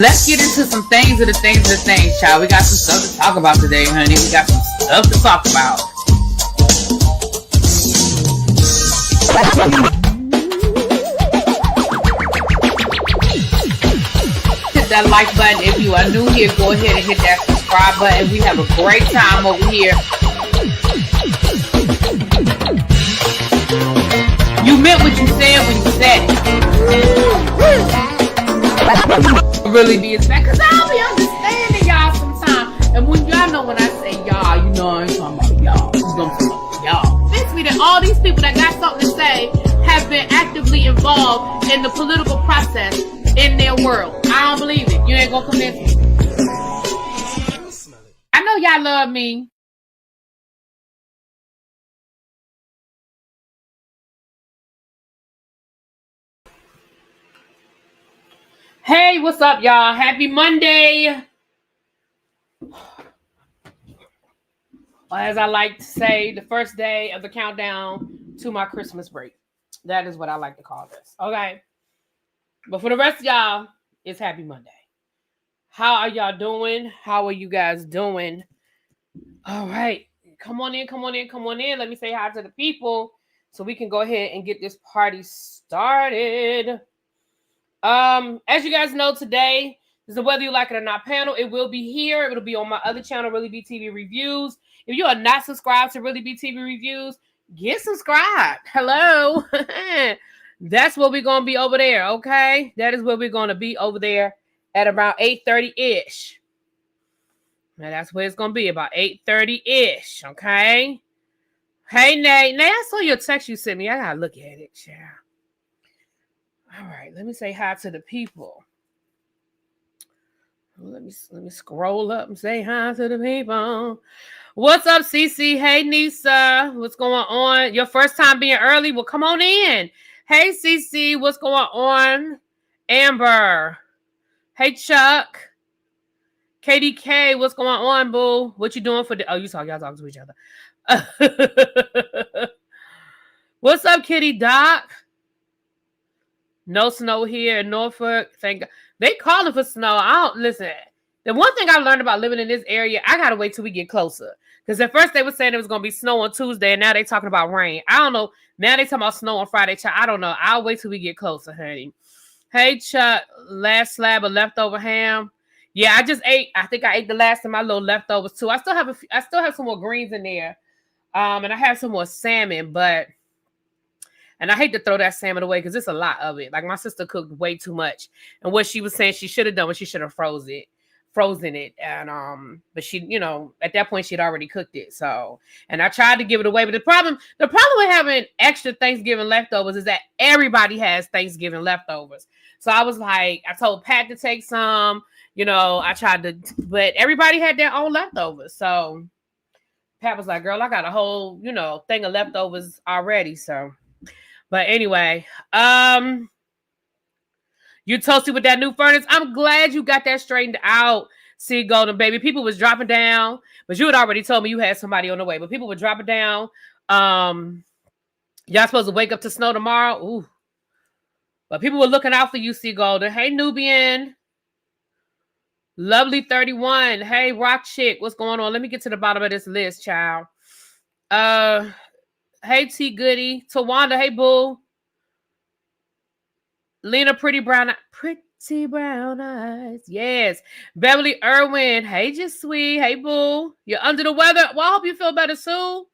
Let's get into some things of the things, child. We got some stuff to talk about today, honey. We got some stuff to talk about. Hit that like button if you are new here. Go ahead and hit that subscribe button. We have a great time over here. You meant what you said when you said it. Really be back, because I'll be understanding y'all sometimes. And when y'all know when I say y'all, you know I ain't talking about y'all. You know I'm talking about y'all. Basically, that all these people that got something to say have been actively involved in the political process in their world. I don't believe it. You ain't gonna convince me. I know y'all love me. Hey, what's up, y'all? Happy Monday. As I like to say, the first day of the countdown to my Christmas break. That is what I like to call this. Okay. But for the rest of y'all, it's Happy Monday. How are y'all doing? How are you guys doing? All right. Come on in. Let me say hi to the people so we can go ahead and get this party started. As you guys know, today is the Whether You Like It or Not panel. It will be here. It'll be on my other channel, ReallyBTV Reviews. If you are not subscribed to ReallyBTV Reviews, get subscribed. Hello. That's what we're going to be over there, okay? That is where we're going to be over there at about 8:30-ish. Now, that's where it's going to be, about 8:30-ish, okay? Hey, Nate. Nate, I saw your text you sent me. I got to look at it, child. All right, let me say hi to the people. Let me scroll up and say hi to the people. What's up, Cece? Hey, Nisa. What's going on? Your first time being early? Well, come on in. Hey, Cece. What's going on? Amber. Hey, Chuck. KDK. What's going on, boo? What you doing for the... Oh, y'all talking to each other. What's up, Kitty Doc? No snow here in Norfolk. Thank God. They calling for snow. I don't listen. The one thing I learned about living in this area, I gotta wait till we get closer. Because at first they were saying it was gonna be snow on Tuesday, and now they talking about rain. I don't know. Now they talking about snow on Friday. I don't know. I'll wait till we get closer, honey. Hey, Chuck. Last slab of leftover ham. Yeah, I just ate. I think I ate the last of my little leftovers too. I still have some more greens in there, and I have some more salmon, but. And I hate to throw that salmon away because it's a lot of it. Like, my sister cooked way too much. And what she was saying she should have done was she should have frozen it. And but she, at that point she'd already cooked it. So, and I tried to give it away. But the problem with having extra Thanksgiving leftovers is that everybody has Thanksgiving leftovers. So I was like, I told Pat to take some, I tried to, but everybody had their own leftovers. So Pat was like, girl, I got a whole, thing of leftovers already. So. But anyway, you toasty with that new furnace. I'm glad you got that straightened out. See, Golden Baby. People was dropping down, but you had already told me you had somebody on the way. But people were dropping down. Y'all supposed to wake up to snow tomorrow. Ooh. But people were looking out for you, C Golden. Hey, Nubian. Lovely 31. Hey, Rock Chick. What's going on? Let me get to the bottom of this list, child. Hey, T Goody. Tawanda, hey, boo. Lena, pretty brown eyes. Yes. Beverly Irwin. Hey, just sweet. Hey, boo. You're under the weather. Well, I hope you feel better soon.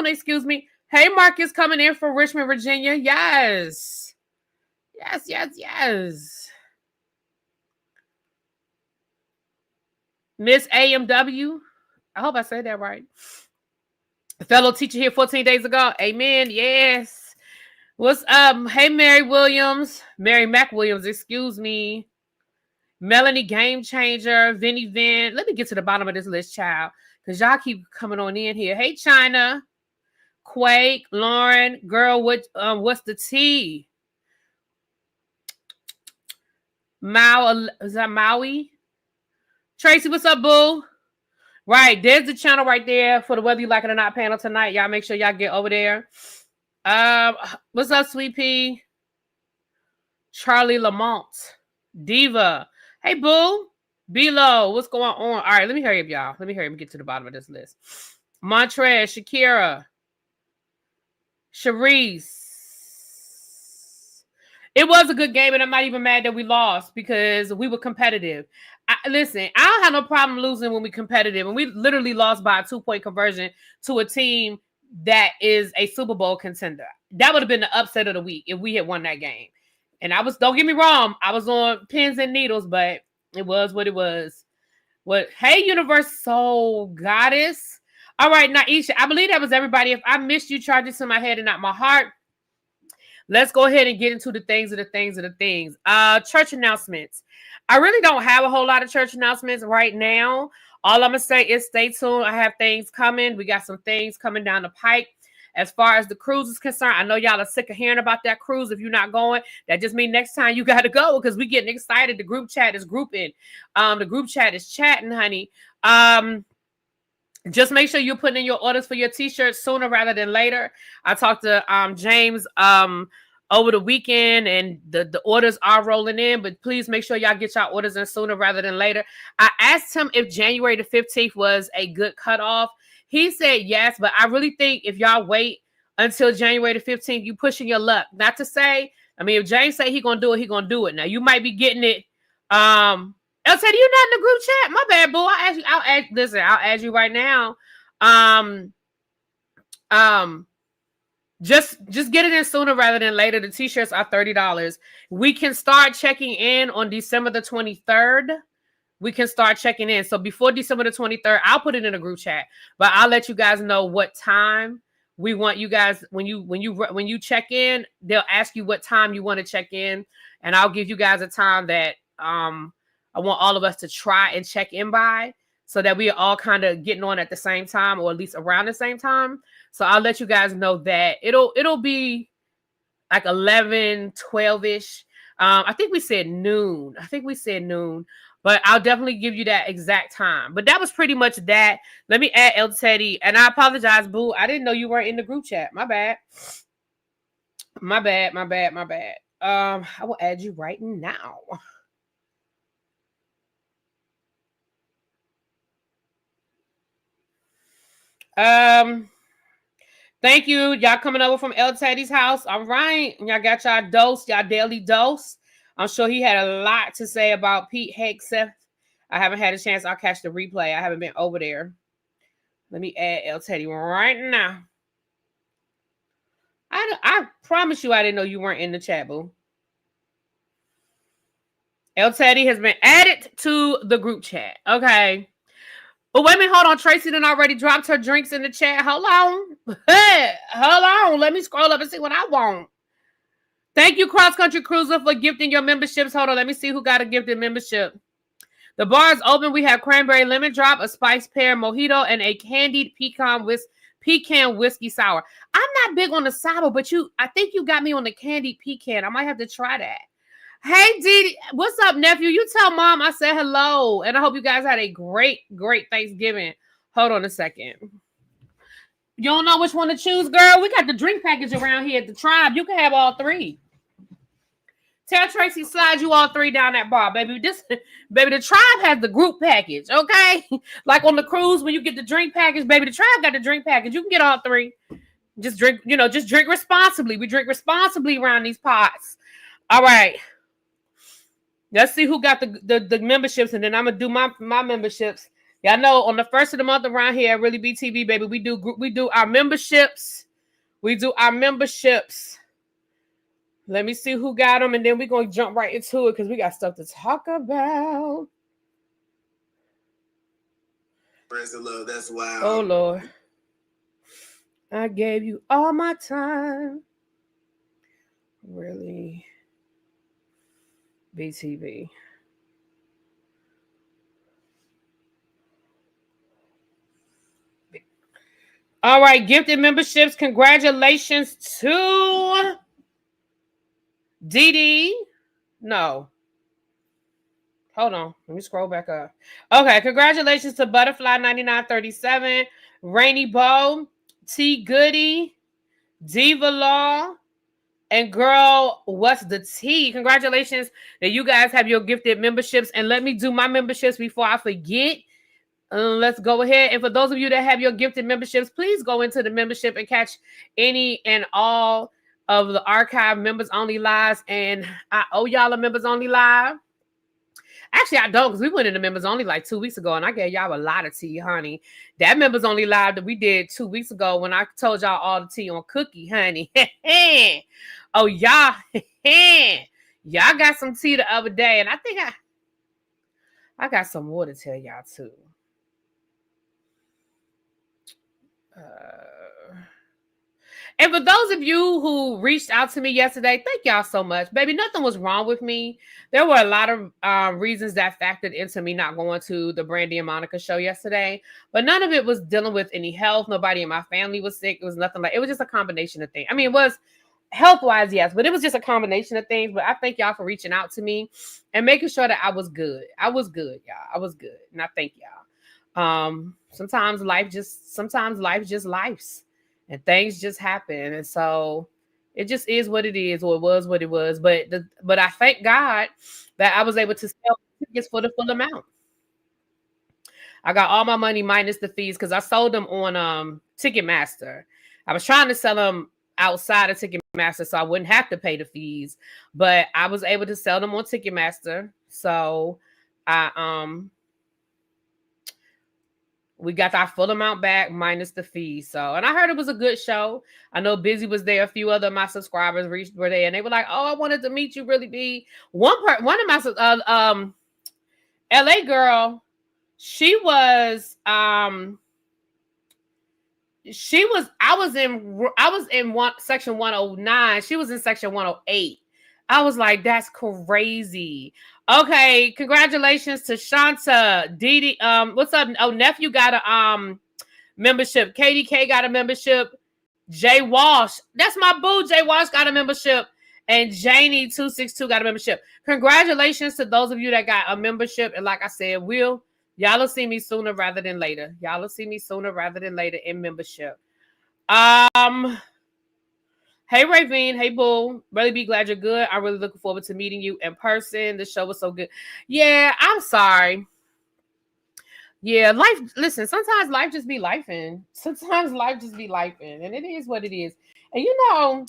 Excuse me. Hey, Marcus coming in from Richmond, Virginia. Yes. Miss AMW. I hope I said that right. A fellow teacher here 14 days ago. Amen. Yes. What's up? Hey, Mary Mac Williams, excuse me. Melanie Game Changer. Vinny Vin. Let me get to the bottom of this list, child. Because y'all keep coming on in here. Hey, China. Quake. Lauren. Girl, what's the tea? Is that Maui? Tracy, what's up, boo? Right, there's the channel right there for the Whether You Like It or Not panel tonight. Y'all make sure y'all get over there. What's up, Sweet Pea? Charlie Lamont. Diva. Hey, boo. Below, what's going on? All right, let me hurry up, y'all. Let me hurry up and get to the bottom of this list. Montrez, Shakira, Sharice. It was a good game, and I'm not even mad that we lost because we were competitive. Listen, I don't have no problem losing when we're competitive, and we literally lost by a 2-point conversion to a team that is a Super Bowl contender. That would have been the upset of the week if we had won that game. And don't get me wrong, I was on pins and needles, but it was what it was. Hey, Universe Soul Goddess. All right, Naisha, I believe that was everybody. If I missed you, charge it to my head and not my heart. Let's go ahead and get into the things. Church announcements. I really don't have a whole lot of church announcements right now. All I'm going to say is stay tuned. I have things coming. We got some things coming down the pike. As far as the cruise is concerned, I know y'all are sick of hearing about that cruise. If you're not going, that just means next time you got to go because we're getting excited. The group chat is grouping. The group chat is chatting, honey. Just make sure you're putting in your orders for your t-shirts sooner rather than later. I talked to James over the weekend, and the orders are rolling in, but please make sure y'all get y'all orders in sooner rather than later. I asked him if January the 15th was a good cutoff. He said yes, but I really think if y'all wait until January the 15th, you pushing your luck. Not to say, I mean, if James say he gonna do it, he gonna do it. Now you might be getting it. El said you're not in the group chat. My bad, boo. I'll add you right now. Just get it in sooner rather than later. The t-shirts are $30. We can start checking in on December the 23rd. We can start checking in. So before December the 23rd, I'll put it in a group chat, but I'll let you guys know what time we want you guys. When you check in, they'll ask you what time you want to check in, and I'll give you guys a time that I want all of us to try and check in by, so that we are all kind of getting on at the same time, or at least around the same time. So I'll let you guys know that it'll be like 11, 12-ish. I think we said noon. But I'll definitely give you that exact time. But that was pretty much that. Let me add El Teddy. And I apologize, boo. I didn't know you weren't in the group chat. My bad. I will add you right now. Thank you. Y'all coming over from El Teddy's house. All right. Y'all got y'all daily dose. I'm sure he had a lot to say about Pete Hegseth. I haven't had a chance. I'll catch the replay. I haven't been over there. Let me add El Teddy right now. I promise you I didn't know you weren't in the chat, boo. El Teddy has been added to the group chat. Okay. But wait a minute, hold on. Tracy done already dropped her drinks in the chat. Hold on. Hold on. Let me scroll up and see what I want. Thank you, Cross Country Cruiser, for gifting your memberships. Hold on. Let me see who got a gifted membership. The bar is open. We have cranberry lemon drop, a spice pear mojito, and a candied pecan whiskey sour. I'm not big on the sour, but I think you got me on the candied pecan. I might have to try that. Hey, Diddy. What's up, nephew? You tell mom I said hello. And I hope you guys had a great, great Thanksgiving. Hold on a second. You don't know which one to choose, girl? We got the drink package around here at the Tribe. You can have all three. Tell Tracy slide you all three down that bar, baby. Baby, the Tribe has the group package, okay? Like on the cruise, when you get the drink package, baby, the Tribe got the drink package. You can get all three. Just drink responsibly. We drink responsibly around these pots. All right. Let's see who got the memberships, and then I'm gonna do my memberships. Y'all know on the first of the month around here at Really BTV, baby, we do our memberships. Let me see who got them, and then we're gonna jump right into it because we got stuff to talk about. Friends of love, that's wild. Oh Lord, I gave you all my time. Really. BTV. All right, gifted memberships. Congratulations to Diddy. No. Hold on. Let me scroll back up. Okay, congratulations to Butterfly 9937, Rainy Bow, T Goody, Diva Law, And girl, what's the tea? Congratulations that you guys have your gifted memberships. And let me do my memberships before I forget. Let's go ahead. And for those of you that have your gifted memberships, please go into the membership and catch any and all of the archive members only lives. And I owe y'all a members only live. Actually, I don't, because we went into members only like 2 weeks ago, and I gave y'all a lot of tea, honey. That members only live that we did 2 weeks ago when I told y'all all the tea on Cookie, honey. Oh, y'all, y'all got some tea the other day, and I think I got some more to tell y'all too. And for those of you who reached out to me yesterday, thank y'all so much. Baby, nothing was wrong with me. There were a lot of reasons that factored into me not going to the Brandy and Monica show yesterday, but none of it was dealing with any health. Nobody in my family was sick. It was nothing like, it was just a combination of things. I mean, it was health-wise, yes, but it was just a combination of things. But I thank y'all for reaching out to me and making sure that I was good. I was good, y'all. I was good. And I thank y'all. Sometimes life just lifes. And things just happen. And so it just is what it is, or it was what it was. But I thank God that I was able to sell tickets for the full amount. I got all my money minus the fees because I sold them on Ticketmaster. I was trying to sell them outside of Ticketmaster so I wouldn't have to pay the fees. But I was able to sell them on Ticketmaster. So we got our full amount back minus the fee. So, and I heard it was a good show. I know Busy was there. A few other of my subscribers were there, and they were like, "Oh, I wanted to meet you, Really B." One of my LA girl, she was I was in section 109. She was in section 108. I was like, that's crazy. Okay, congratulations to Shanta, Diddy. What's up? Oh, nephew got a membership. KDK got a membership. Jay Walsh, that's my boo. Jay Walsh got a membership, and Janie 262 got a membership. Congratulations to those of you that got a membership. And like I said, y'all will see me sooner rather than later. Y'all will see me sooner rather than later in membership. Hey, Ravine. Hey, boo. Really be glad you're good. I'm really looking forward to meeting you in person. The show was so good. Yeah, I'm sorry. Yeah, life. Listen, sometimes life just be lifing. Sometimes life just be lifing. And it is what it is. And you know,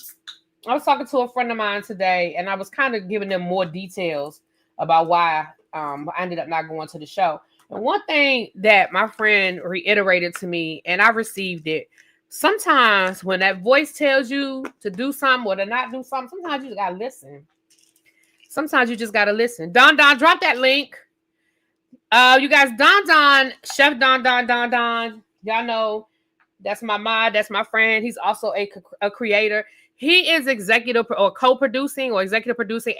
I was talking to a friend of mine today, and I was kind of giving them more details about why I ended up not going to the show. And one thing that my friend reiterated to me, and I received it, sometimes when that voice tells you to do something or to not do something, sometimes you just gotta listen. Sometimes you just gotta listen. Don, drop that link. You guys, Don, Chef Don. Y'all know that's my mod, that's my friend. He's also a creator. He is executive or co-producing or executive producing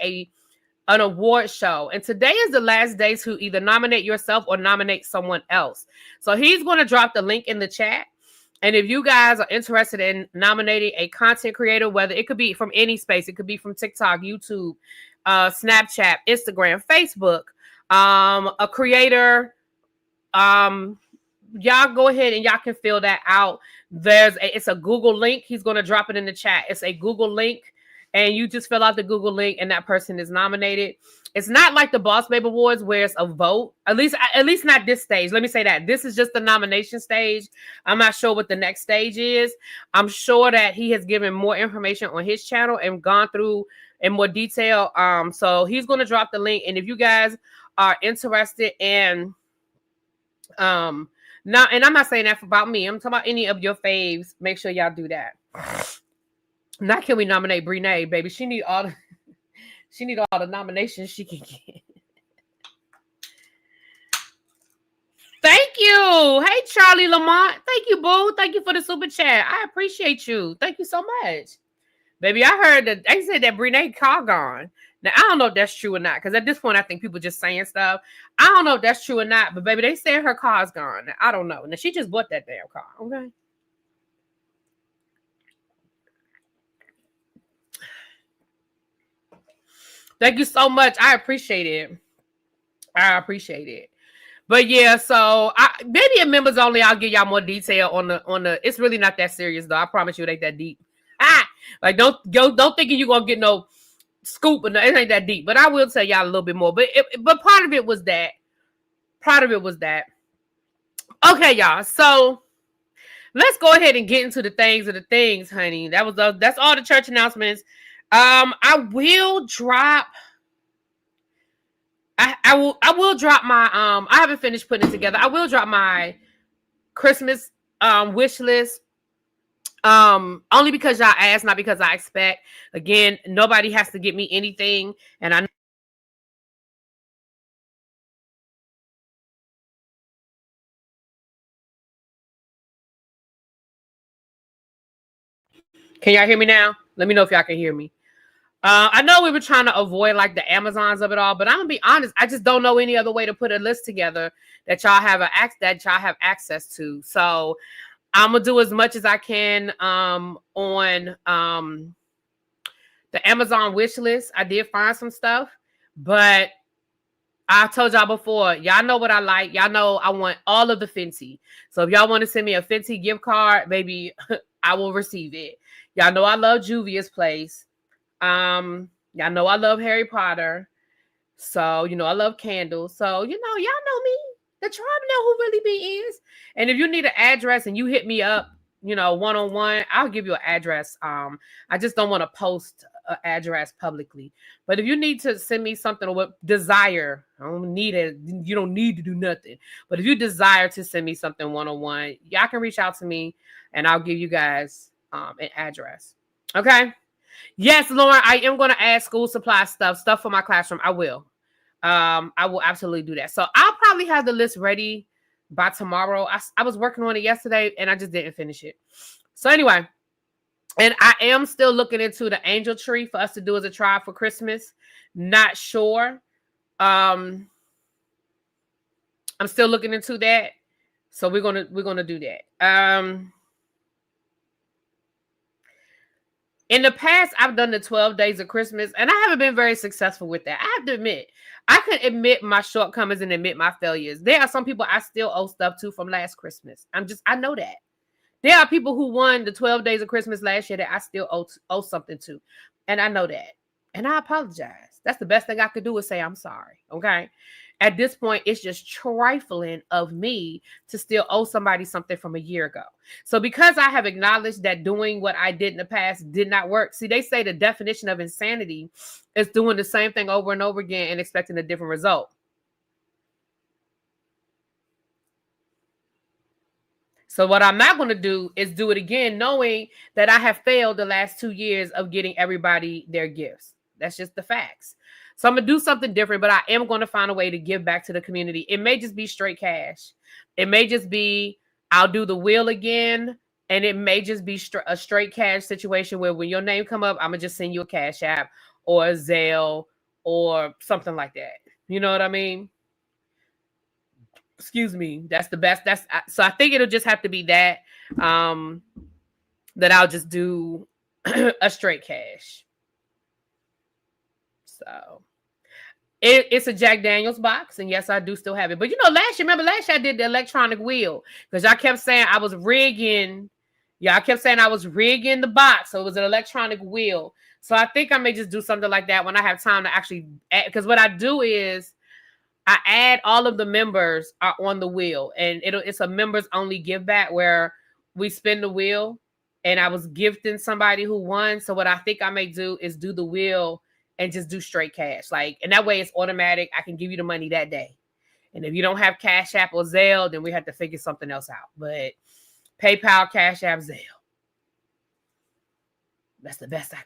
an award show. And today is the last day to either nominate yourself or nominate someone else. So he's going to drop the link in the chat. And if you guys are interested in nominating a content creator, whether it could be from any space, it could be from TikTok, YouTube, Snapchat, Instagram, Facebook, a creator, y'all go ahead and y'all can fill that out. It's a Google link. He's going to drop it in the chat. It's a Google link, and you just fill out the Google link, and that person is nominated. It's not like the Boss Babe Awards where it's a vote. At least not this stage. Let me say that. This is just the nomination stage. I'm not sure what the next stage is. I'm sure that he has given more information on his channel and gone through in more detail. So he's going to drop the link. And if you guys are interested in now, and I'm not saying that about me. I'm talking about any of your faves. Make sure y'all do that. Now can we nominate Brene, baby? She need all the nominations she can get. Thank you. Hey, Charlie Lamont. Thank you, boo. Thank you for the super chat. I appreciate you. Thank you so much. Baby, I heard that they said that Brene car gone. Now, I don't know if that's true or not, because at this point, I think people just saying stuff. I don't know if that's true or not, but baby, they said her car's gone. Now, I don't know. Now, she just bought that damn car, okay? Thank you so much. I appreciate it. But yeah, so maybe in members only, I'll give y'all more detail on the. It's really not that serious though. I promise you, it ain't that deep. Like, don't thinking you're gonna get no scoop, and it ain't that deep. But I will tell y'all a little bit more. But part of it was that. Okay, y'all. So let's go ahead and get into the things, honey. That's all the church announcements. I will drop. I will drop my I haven't finished putting it together. I will drop my Christmas wish list. Only because y'all asked, not because I expect. Again, nobody has to get me anything, and I. Can y'all hear me now? Let me know if y'all can hear me. I know we were trying to avoid like the Amazons of it all, but I'm gonna be honest. I just don't know any other way to put a list together that y'all have access to. So I'm gonna do as much as I can on the Amazon wish list. I did find some stuff, but I told y'all before, y'all know what I like. Y'all know I want all of the Fenty. So if y'all want to send me a Fenty gift card, baby, I will receive it. Y'all know I love Juvia's Place. Y'all know I love Harry Potter. So, I love candles. So, y'all know me. The tribe know who Really Be is. And if you need an address and you hit me up, one-on-one, I'll give you an address. I just don't want to post an address publicly. But if you need to send me something with desire, I don't need it. You don't need to do nothing. But if you desire to send me something one-on-one, y'all can reach out to me and I'll give you guys an address. Okay? Yes, Lauren, I am going to add school supply stuff for my classroom. I will. I will absolutely do that. So I'll probably have the list ready by tomorrow. I was working on it yesterday and I just didn't finish it. So anyway, and I am still looking into the angel tree for us to do as a tribe for Christmas. Not sure. I'm still looking into that. So we're gonna do that. In the past, I've done the 12 days of Christmas, and I haven't been very successful with that. I have to admit, I can admit my shortcomings and admit my failures. There are some people I still owe stuff to from last Christmas. I know that. There are people who won the 12 days of Christmas last year that I still owe something to. And I know that. And I apologize. That's the best thing I could do is say I'm sorry. Okay. At this point, it's just trifling of me to still owe somebody something from a year ago. So because I have acknowledged that doing what I did in the past did not work. See, they say the definition of insanity is doing the same thing over and over again and expecting a different result. So what I'm not going to do is do it again, knowing that I have failed the last 2 years of getting everybody their gifts. That's just the facts. So I'm going to do something different, but I am going to find a way to give back to the community. It may just be straight cash. It may just be I'll do the wheel again, and it may just be a straight cash situation where when your name come up, I'm going to just send you a Cash App or a Zelle or something like that. You know what I mean? Excuse me. That's the best. So I think it'll just have to be that that I'll just do a straight cash. So it's a Jack Daniels box, and yes, I do still have it. But last year I did the electronic wheel because y'all kept saying I was rigging. Y'all kept saying I was rigging the box, so it was an electronic wheel. So I think I may just do something like that when I have time to actually add, because what I do is I add all of the members are on the wheel, and it's a members only give back where we spin the wheel, and I was gifting somebody who won. So what I think I may do is do the wheel and just do straight cash. And that way it's automatic. I can give you the money that day. And if you don't have Cash App or Zelle, then we have to figure something else out. But PayPal, Cash App, Zelle. That's the best I got.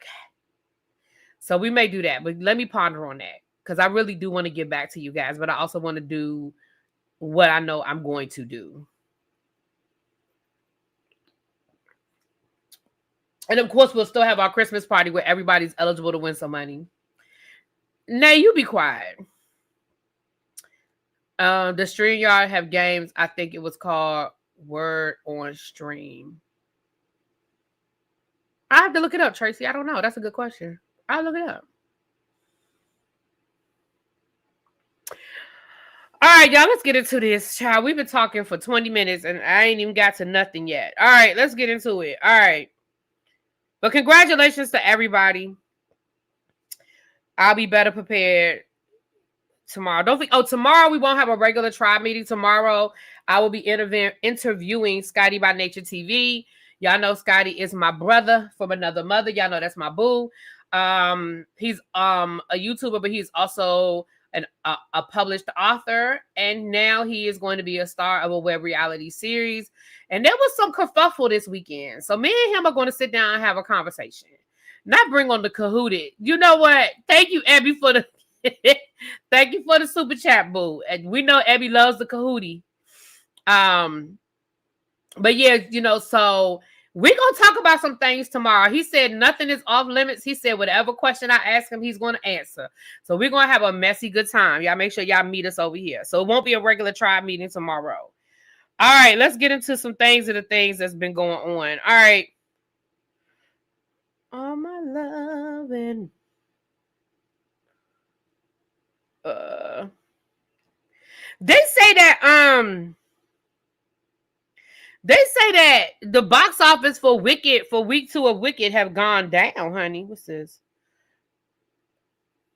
So we may do that, but let me ponder on that because I really do want to give back to you guys, but I also want to do what I know I'm going to do. And of course, we'll still have our Christmas party where everybody's eligible to win some money. Nay, you be quiet. The StreamYard have games. I think it was called Word on Stream. I have to look it up, Tracy. I don't know. That's a good question. I'll look it up. All right, y'all, let's get into this, child. We've been talking for 20 minutes and I ain't even got to nothing yet. All right, let's get into it. All right. But congratulations to everybody. I'll be better prepared tomorrow. Don't think. Oh, tomorrow we won't have a regular tribe meeting. Tomorrow I will be interviewing Scotty by Nature TV. Y'all know Scotty is my brother from another mother. Y'all know that's my boo. He's a YouTuber, but he's also a published author, and now he is going to be a star of a web reality series. And there was some kerfuffle this weekend, so me and him are going to sit down and have a conversation. Not bring on the Kahooted. You know what? Thank you, Abby, for the thank you for the super chat, boo. And we know Abby loves the Kahootie. But yeah, so we're gonna talk about some things tomorrow. He said nothing is off limits. He said whatever question I ask him, he's gonna answer. So we're gonna have a messy good time. Y'all make sure y'all meet us over here. So it won't be a regular tribe meeting tomorrow. All right, let's get into some things that's been going on. All right. All my loving. They say that the box office for Wicked for week 2 of Wicked have gone down, honey. What's this?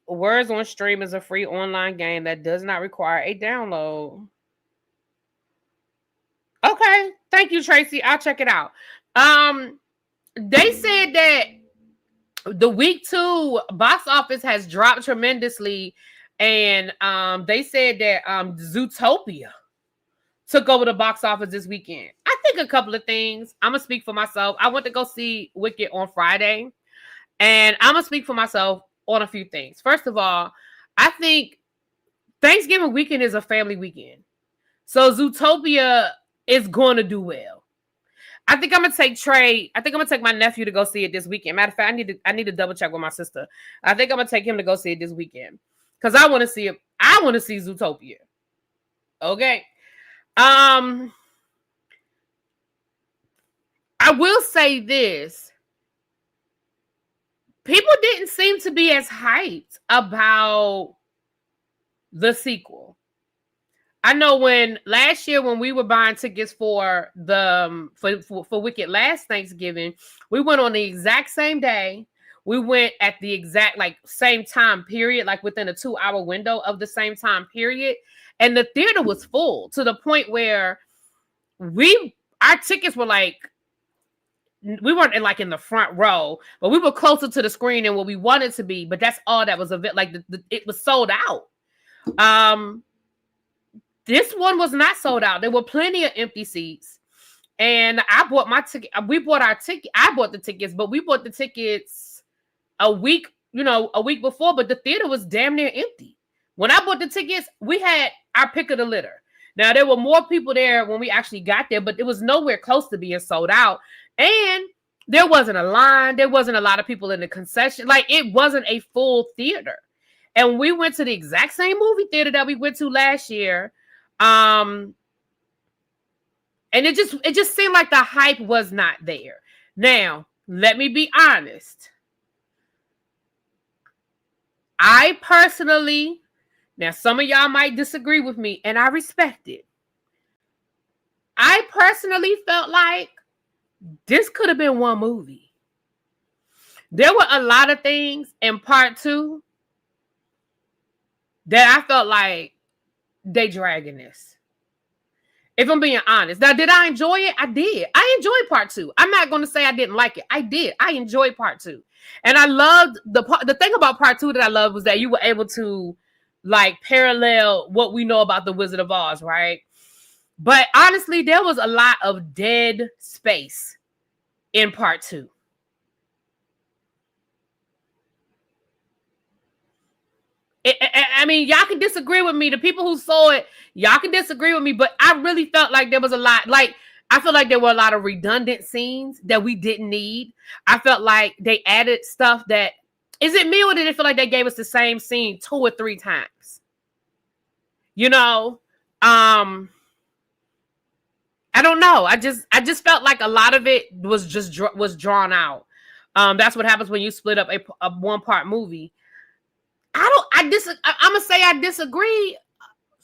Words on Stream is a free online game that does not require a download. Okay, thank you, Tracy. I'll check it out. They said that the week 2 box office has dropped tremendously, and they said that Zootopia took over the box office this weekend. I think a couple of things. I'm gonna speak for myself. I went to go see Wicked on Friday, and I'm gonna speak for myself on a few things. First of all, I think Thanksgiving weekend is a family weekend, so Zootopia is going to do well. I think I'm gonna take Trey. I think I'm gonna take my nephew to go see it this weekend. Matter of fact, I need to double check with my sister. I think I'm gonna take him to go see it this weekend because I want to see it. I want to see Zootopia. Okay. I will say this. People didn't seem to be as hyped about the sequel. I know when last year when we were buying tickets for the for Wicked last Thanksgiving, we went on the exact same day. We went at the exact same time period, like within a 2-hour window of the same time period. And the theater was full to the point where our tickets were we weren't in the front row, but we were closer to the screen than what we wanted to be. But that's all that was of it. It was sold out. This one was not sold out. There were plenty of empty seats. And I bought my ticket. We bought our ticket. I bought the tickets, but we bought the tickets a week before, but the theater was damn near empty. When I bought the tickets, we had our pick of the litter. Now, there were more people there when we actually got there, but it was nowhere close to being sold out. And there wasn't a line. There wasn't a lot of people in the concession. It wasn't a full theater. And we went to the exact same movie theater that we went to last year. And it just seemed like the hype was not there. Now, let me be honest. I personally, now some of y'all might disagree with me, and I respect it. I personally felt like this could have been one movie. There were a lot of things in part 2 that I felt like they dragging this. If I'm being honest. Now, did I enjoy it? I did. I enjoyed part 2. I'm not going to say I didn't like it. I did. I enjoyed part 2. And I loved the thing about part 2 that I loved was that you were able to parallel what we know about the Wizard of Oz, right? But honestly, there was a lot of dead space in part 2. I mean, y'all can disagree with me. The people who saw it, y'all can disagree with me, but I really felt like there was a lot. I feel like there were a lot of redundant scenes that we didn't need. I felt like they added stuff that, is it me or did it feel like they gave us the same scene 2 or 3 times? I don't know. I just felt like a lot of it was drawn out. That's what happens when you split up a one-part movie. I'm gonna say I disagree.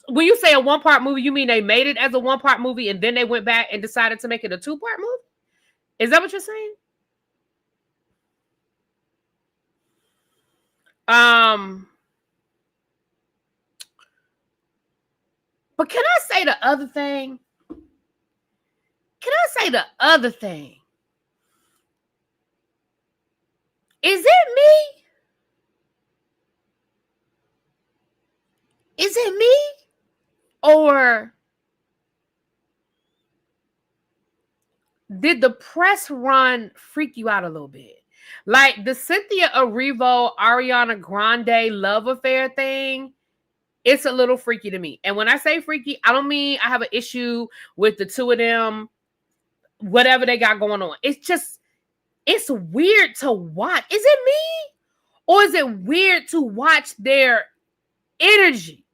When you say a one-part movie, you mean they made it as a one-part movie and then they went back and decided to make it a 2-part movie? Is that what you're saying? But can I say the other thing? Can I say the other thing? Is it me? Is it me? Or did the press run freak you out a little bit? Like the Cynthia Erivo, Ariana Grande love affair thing, it's a little freaky to me. And when I say freaky, I don't mean I have an issue with the two of them, whatever they got going on. It's just, it's weird to watch. Is it me? Or is it weird to watch their energy?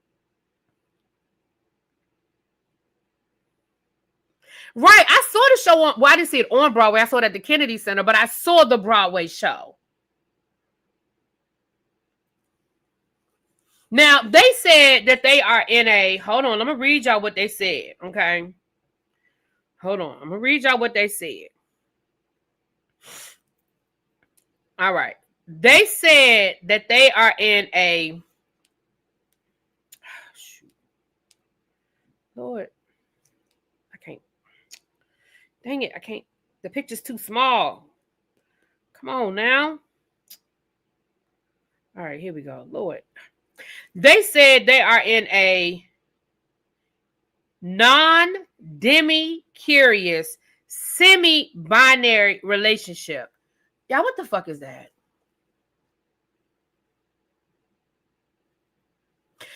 Right. I saw the show on, well, I didn't see it on Broadway. I saw it at the Kennedy Center, but I saw the Broadway show. Now, they said that they are in a, hold on, I'm going to read y'all what they said, okay? Hold on, I'm going to read y'all what they said. All right. They said that they are in a, shoot. Lord, I can't. Dang it, I can't. The picture's too small. Come on now. All right, here we go. Lord. They said they are in a non-demi-curious, semi-binary relationship. Y'all, what the fuck is that?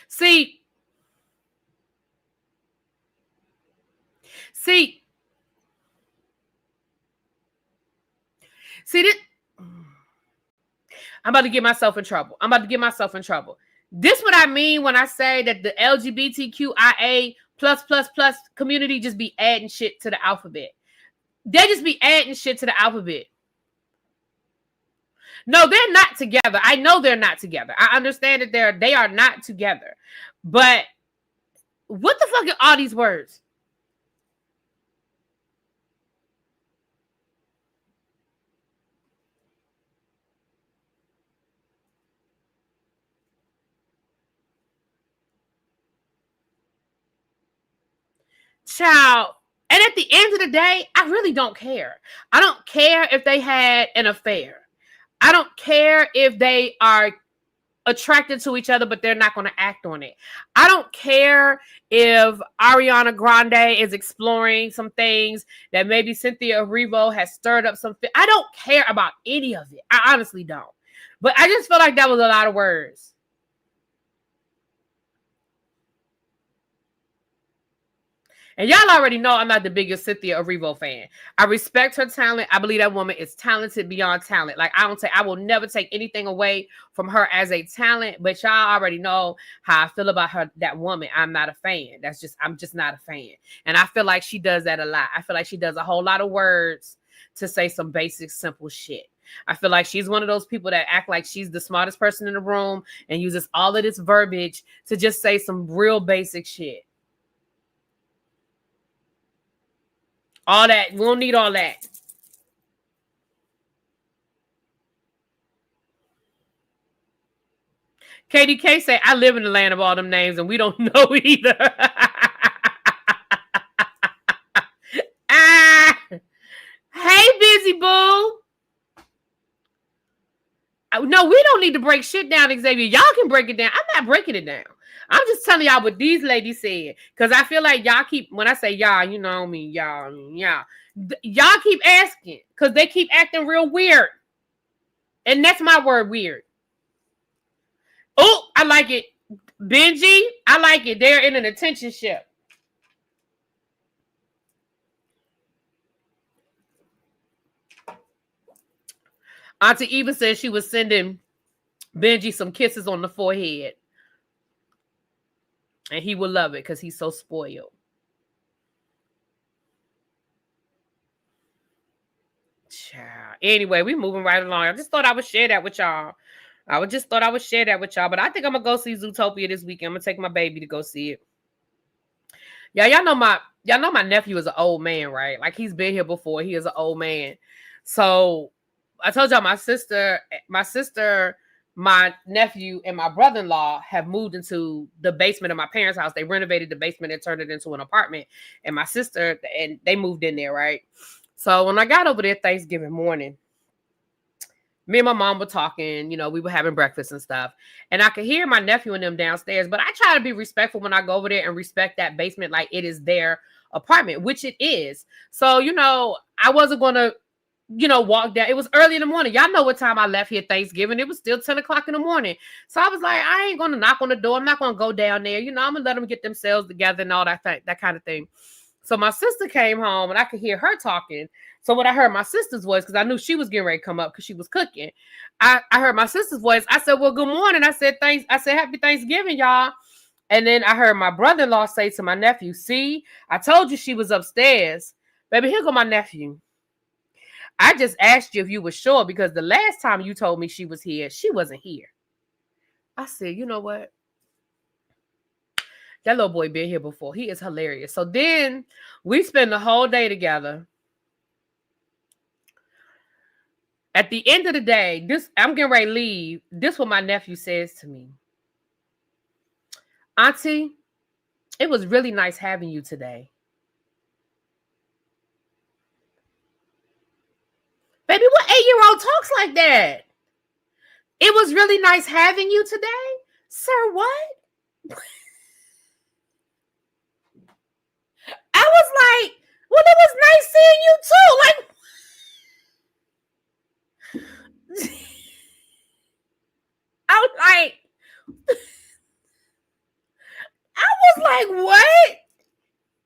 See, this, I'm about to get myself in trouble. This what I mean when I say that the LGBTQIA plus community just be adding shit to the alphabet. They just be adding shit to the alphabet. No, they're not together. I know they're not together. I understand that they are not together. But what the fuck are all these words? Child. And at the end of the day, I really don't care. I don't care if they had an affair. I don't care if they are attracted to each other, but they're not going to act on it. I don't care if Ariana Grande is exploring some things that maybe Cynthia Erivo has stirred up something. I don't care about any of it. I honestly don't. But I just feel like that was a lot of words. And y'all already know I'm not the biggest Cynthia Erivo fan. I respect her talent. I believe that woman is talented beyond talent. Like, I will never take anything away from her as a talent, but y'all already know how I feel about her, that woman. I'm not a fan. I'm just not a fan. And I feel like she does that a lot. I feel like she does a whole lot of words to say some basic, simple shit. I feel like she's one of those people that act like she's the smartest person in the room and uses all of this verbiage to just say some real basic shit. All that. We don't need all that. KDK say, I live in the land of all them names and we don't know either. Hey, Busy Boo. No, we don't need to break shit down, Xavier. Y'all can break it down. I'm not breaking it down. I'm just telling y'all what these ladies said. Because I feel like y'all keep, when I say y'all, you know me, y'all. Y'all keep asking. Because they keep acting real weird. And that's my word, weird. Oh, I like it. Benji, I like it. They're in an attention ship. Auntie Eva said she was sending Benji some kisses on the forehead. And he will love it because he's so spoiled. Child. Anyway, we moving right along. I just thought I would share that with y'all. But I think I'm going to go see Zootopia this weekend. I'm going to take my baby to go see it. Y'all know my nephew is an old man, right? Like, he's been here before. He is an old man. So I told y'all my sister my nephew and my brother-in-law have moved into the basement of my parents' house. They renovated the basement and turned it into an apartment. And my sister, and they moved in there, right? So when I got over there Thanksgiving morning, me and my mom were talking, we were having breakfast and stuff. And I could hear my nephew and them downstairs, but I try to be respectful when I go over there and respect that basement like it is their apartment, which it is. So, I wasn't going to, walk down. It was early in the morning. Y'all know what time I left here Thanksgiving. It was still 10 o'clock in the morning. So I was like, I ain't going to knock on the door. I'm not going to go down there. I'm going to let them get themselves together and all that kind of thing. So my sister came home and I could hear her talking. So when I heard my sister's voice, because I knew she was getting ready to come up because she was cooking, I heard my sister's voice. I said, well, good morning. I said, thanks. I said, happy Thanksgiving, y'all. And then I heard my brother-in-law say to my nephew, see, I told you she was upstairs. Baby, here go my nephew. I just asked you if you were sure because the last time you told me she was here, she wasn't here. I said, you know what? That little boy been here before. He is hilarious. So then we spend the whole day together. At the end of the day, I'm getting ready to leave. This is what my nephew says to me. Auntie, it was really nice having you today. Baby, what 8-year-old talks like that? It was really nice having you today? Sir, what? I was like, well, it was nice seeing you too. Like, I was like, what?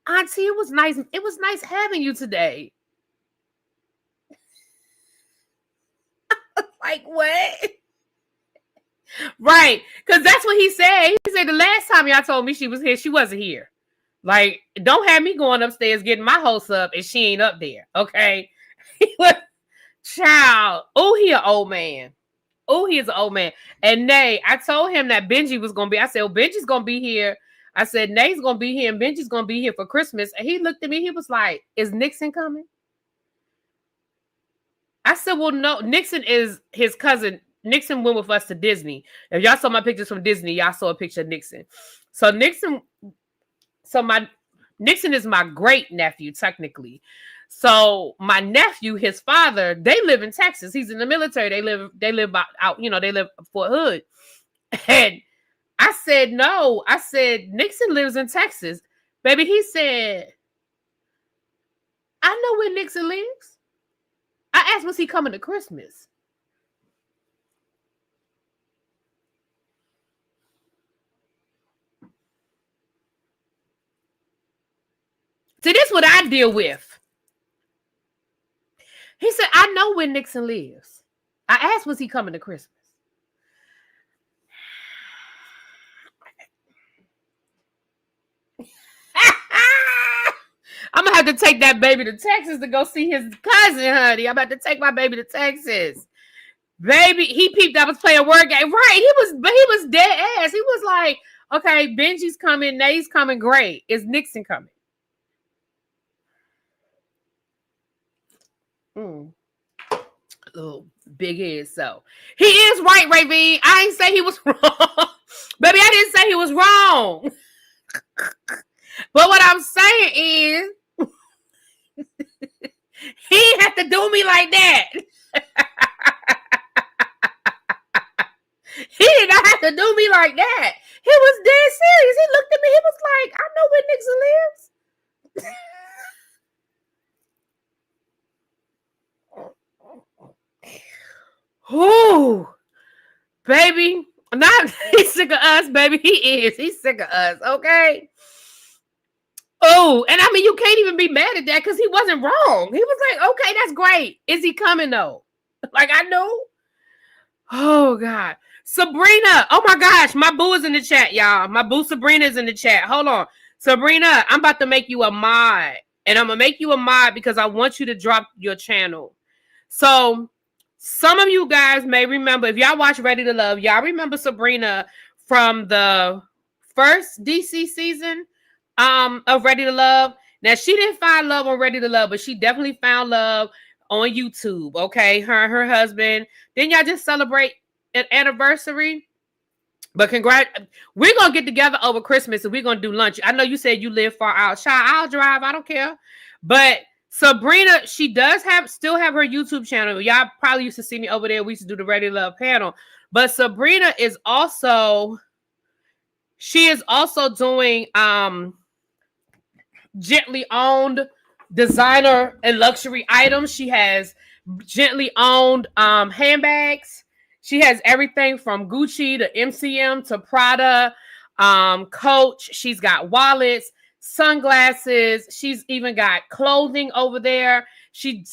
Auntie, it was nice. It was nice having you today. Like, what? Right. Because that's what he said. He said the last time y'all told me she was here, she wasn't here. Like, don't have me going upstairs getting my hopes up and she ain't up there. Okay. Child. Oh, he an old man. Oh, he is an old man. And Nay, I told him that Benji was going to be. I said, well, Benji's going to be here. I said, Nay's going to be here and Benji's going to be here for Christmas. And he looked at me. He was like, is Nixon coming? I said, well, no. Nixon is his cousin. Nixon went with us to Disney. If y'all saw my pictures from Disney, y'all saw a picture of Nixon. So Nixon is my great nephew, technically. So my nephew, his father, they live in Texas. He's in the military. They live out, they live Fort Hood. And I said, no. I said, Nixon lives in Texas. Baby, he said, I know where Nixon lives. I asked, was he coming to Christmas? See, this is what I deal with. He said, I know where Nixon lives. I asked, was he coming to Christmas? I'm going to have to take that baby to Texas to go see his cousin, honey. I'm about to take my baby to Texas. Baby, he peeped I was playing word game. Right, he was dead ass. He was like, okay, Benji's coming, Nay's coming, great. Is Nixon coming? Oh, big head. So he is right, Ravine. I ain't say he was wrong. Baby, I didn't say he was wrong. But what I'm saying is he didn't have to do me like that. He did not have to do me like that. He was dead serious. He looked at me. He was like, I know where Nixon lives. Ooh, baby. Not he's sick of us, baby. He is. He's sick of us, okay? Oh, and I mean, you can't even be mad at that because he wasn't wrong. He was like, okay, that's great. Is he coming, though? Like, I know. Oh, God. Sabrina. Oh, my gosh. My boo is in the chat, y'all. My boo Sabrina is in the chat. Hold on. Sabrina, I'm about to make you a mod. And I'm going to make you a mod because I want you to drop your channel. So, some of you guys may remember, if y'all watch Ready to Love, y'all remember Sabrina from the first DC season of Ready to Love. Now, she didn't find love on Ready to Love, but she definitely found love on YouTube, okay? Her and her husband. Didn't y'all just celebrate anniversary. But we're going to get together over Christmas and we're going to do lunch. I know you said you live far out. I'll drive. I don't care. But Sabrina, she does still have her YouTube channel. Y'all probably used to see me over there. We used to do the Ready Love panel. But Sabrina is also doing gently owned designer and luxury items. She has gently owned handbags. She has everything from Gucci to MCM to Prada, Coach. She's got wallets, sunglasses. She's even got clothing over there. She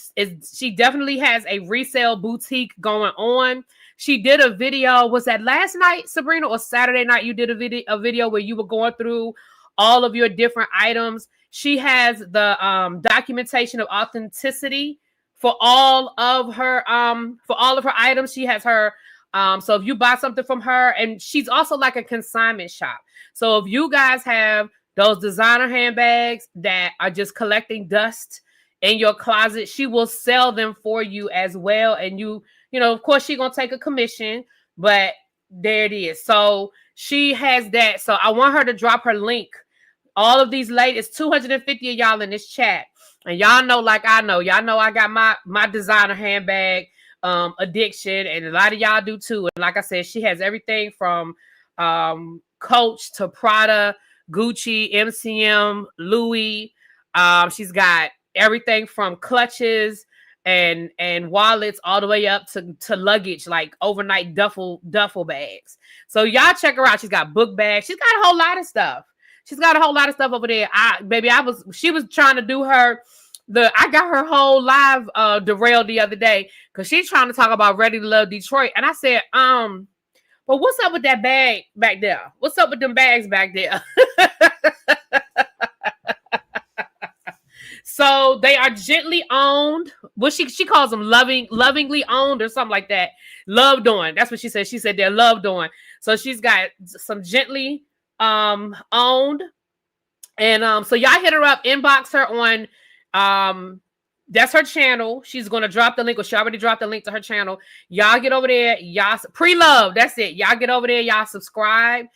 definitely has a resale boutique going on. She did a video. Was that last night, Sabrina, or Saturday night? You did a video where you were going through all of your different items. She has the documentation of authenticity for all of her items. She has her so if you buy something from her, and she's also like a consignment shop. So if you guys have those designer handbags that are just collecting dust in your closet, she will sell them for you as well. And you know, of course, she's gonna take a commission, but there it is. So she has that. So I want her to drop her link. All of these ladies, 250 of y'all in this chat. And y'all know, like I know, y'all know I got my designer handbag addiction, and a lot of y'all do too. And like I said, she has everything from Coach to Prada, Gucci, MCM, Louis. She's got everything from clutches and wallets all the way up to luggage, like overnight duffel bags. So y'all check her out. She's got book bags. She's got a whole lot of stuff. She's got a whole lot of stuff over there. She was trying to do I got her whole live derailed the other day because she's trying to talk about Ready to Love Detroit. And I said, but what's up with that bag back there? What's up with them bags back there? So they are gently owned. Well, she calls them lovingly owned or something like that. Loved on. That's what she said. She said they're loved on. So she's got some gently owned. And so y'all hit her up, inbox her on that's her channel. She's gonna drop the link, or she already dropped the link to her channel. Y'all get over there, y'all pre-love. That's it. Y'all get over there, y'all subscribe.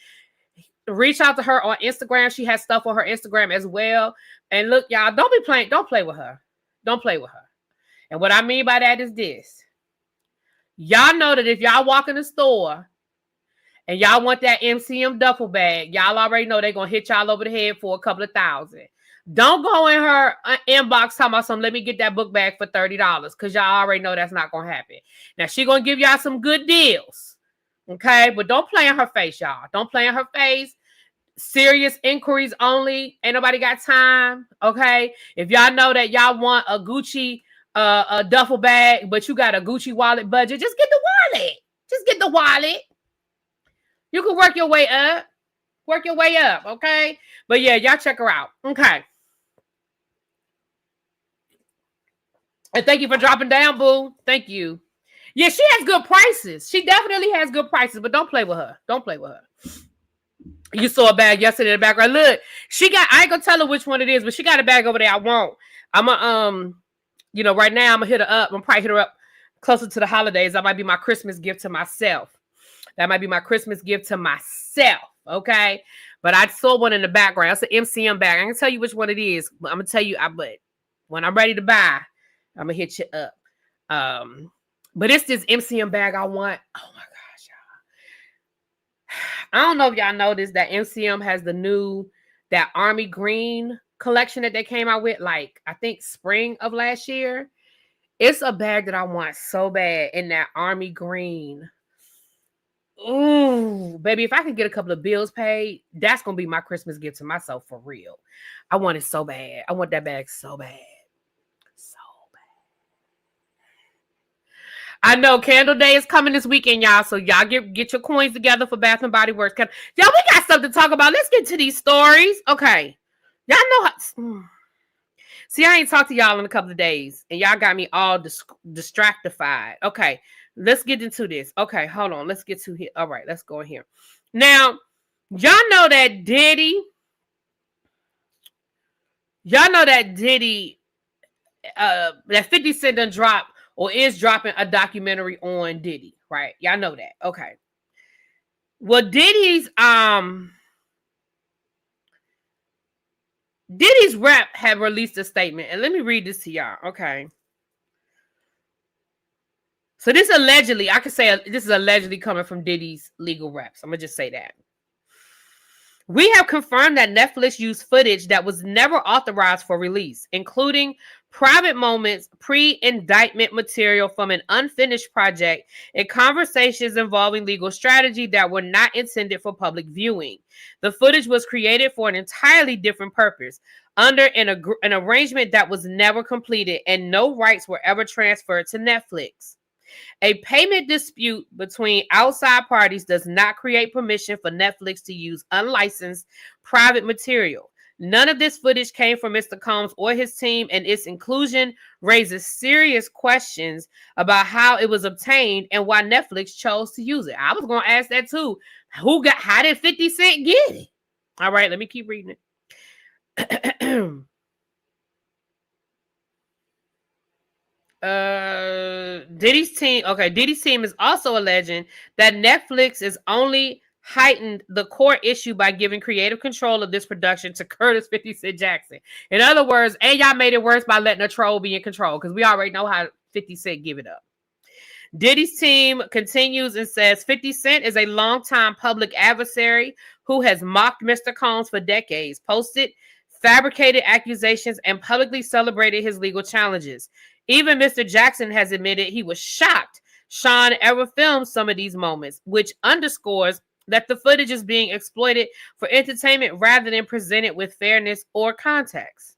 Reach out to her on Instagram. She has stuff on her Instagram as well. And look, y'all, don't play with her. Don't play with her. And what I mean by that is this. Y'all know that if y'all walk in the store and y'all want that MCM duffel bag, y'all already know they're going to hit y'all over the head for a couple of $1,000. Don't go in her inbox talking about something. Let me get that book bag for $30, because y'all already know that's not going to happen. Now, she going to give y'all some good deals. Okay? But don't play in her face, y'all. Don't play in her face. Serious inquiries only. Ain't nobody got time. Okay? If y'all know that y'all want a Gucci a duffel bag, but you got a Gucci wallet budget, just get the wallet. Just get the wallet. You can work your way up. Work your way up, okay? But yeah, y'all check her out. Okay. And thank you for dropping down, boo. Thank you. Yeah, she has good prices. She definitely has good prices, but don't play with her. Don't play with her. You saw a bag yesterday in the background. Look, I ain't gonna tell her which one it is, but she got a bag over there. I won't. I'm right now I'm gonna hit her up. I'm gonna probably hit her up closer to the holidays. That might be my Christmas gift to myself. Okay. But I saw one in the background. It's an MCM bag. I can tell you which one it is. But I'm gonna tell you, but when I'm ready to buy, I'm gonna hit you up. But it's this MCM bag I want. Oh my gosh, y'all. I don't know if y'all noticed that MCM has that army green collection that they came out with, like I think spring of last year. It's a bag that I want so bad in that army green. Ooh, baby, if I could get a couple of bills paid, that's gonna be my Christmas gift to myself for real. I want it so bad. I want that bag so bad. So bad. I know Candle Day is coming this weekend, y'all. So y'all get your coins together for Bath and Body Works. Y'all, we got something to talk about. Let's get to these stories. Okay. Y'all know how. See, I ain't talked to y'all in a couple of days, and y'all got me all distractified. Okay. Let's get into this. Okay, hold on. Let's get to here. All right, let's go in here. Now, y'all know that Diddy, that 50 Cent done dropped or is dropping a documentary on Diddy, right? Y'all know that. Okay. Well, Diddy's rep had released a statement, and let me read this to y'all. Okay. So this allegedly, I could say this is allegedly coming from Diddy's legal reps. I'm gonna just say that. We have confirmed that Netflix used footage that was never authorized for release, including private moments, pre-indictment material from an unfinished project, and conversations involving legal strategy that were not intended for public viewing. The footage was created for an entirely different purpose, under an arrangement that was never completed, and no rights were ever transferred to Netflix. A payment dispute between outside parties does not create permission for Netflix to use unlicensed private material. None of this footage came from Mr. Combs or his team, and its inclusion raises serious questions about how it was obtained and why Netflix chose to use it. I was going to ask that too. How did 50 Cent get it? All right, let me keep reading it. Diddy's team is also alleging that Netflix is only heightened the core issue by giving creative control of this production to Curtis 50 Cent Jackson. In other words, and y'all made it worse by letting a troll be in control, because we already know how 50 Cent give it up. Diddy's team continues and says 50 Cent is a longtime public adversary who has mocked Mr. Combs for decades, posted fabricated accusations, and publicly celebrated his legal challenges. Even Mr. Jackson has admitted he was shocked Sean ever filmed some of these moments, which underscores that the footage is being exploited for entertainment rather than presented with fairness or context.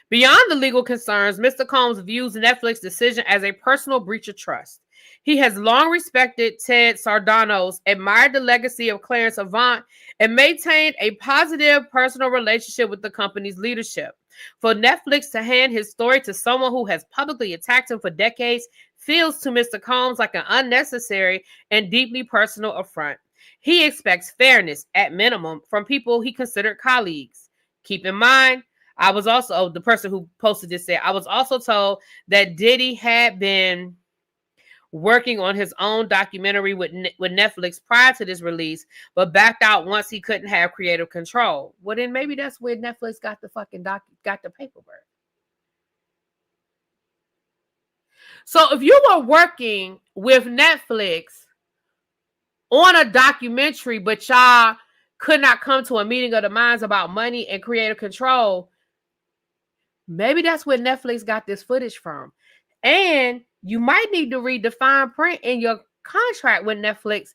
Beyond the legal concerns, Mr. Combs views Netflix's decision as a personal breach of trust. He has long respected Ted Sarandos, admired the legacy of Clarence Avant, and maintained a positive personal relationship with the company's leadership. For Netflix to hand his story to someone who has publicly attacked him for decades feels to Mr. Combs like an unnecessary and deeply personal affront. He expects fairness, at minimum, from people he considered colleagues. Keep in mind, I was also, the person who posted this said, I was also told that Diddy had been working on his own documentary with Netflix prior to this release, but backed out once he couldn't have creative control. Well, then maybe that's where Netflix got the fucking got the paperwork. So if you were working with Netflix on a documentary, but y'all could not come to a meeting of the minds about money and creative control, maybe that's where Netflix got this footage from. And you might need to read the fine print in your contract with Netflix,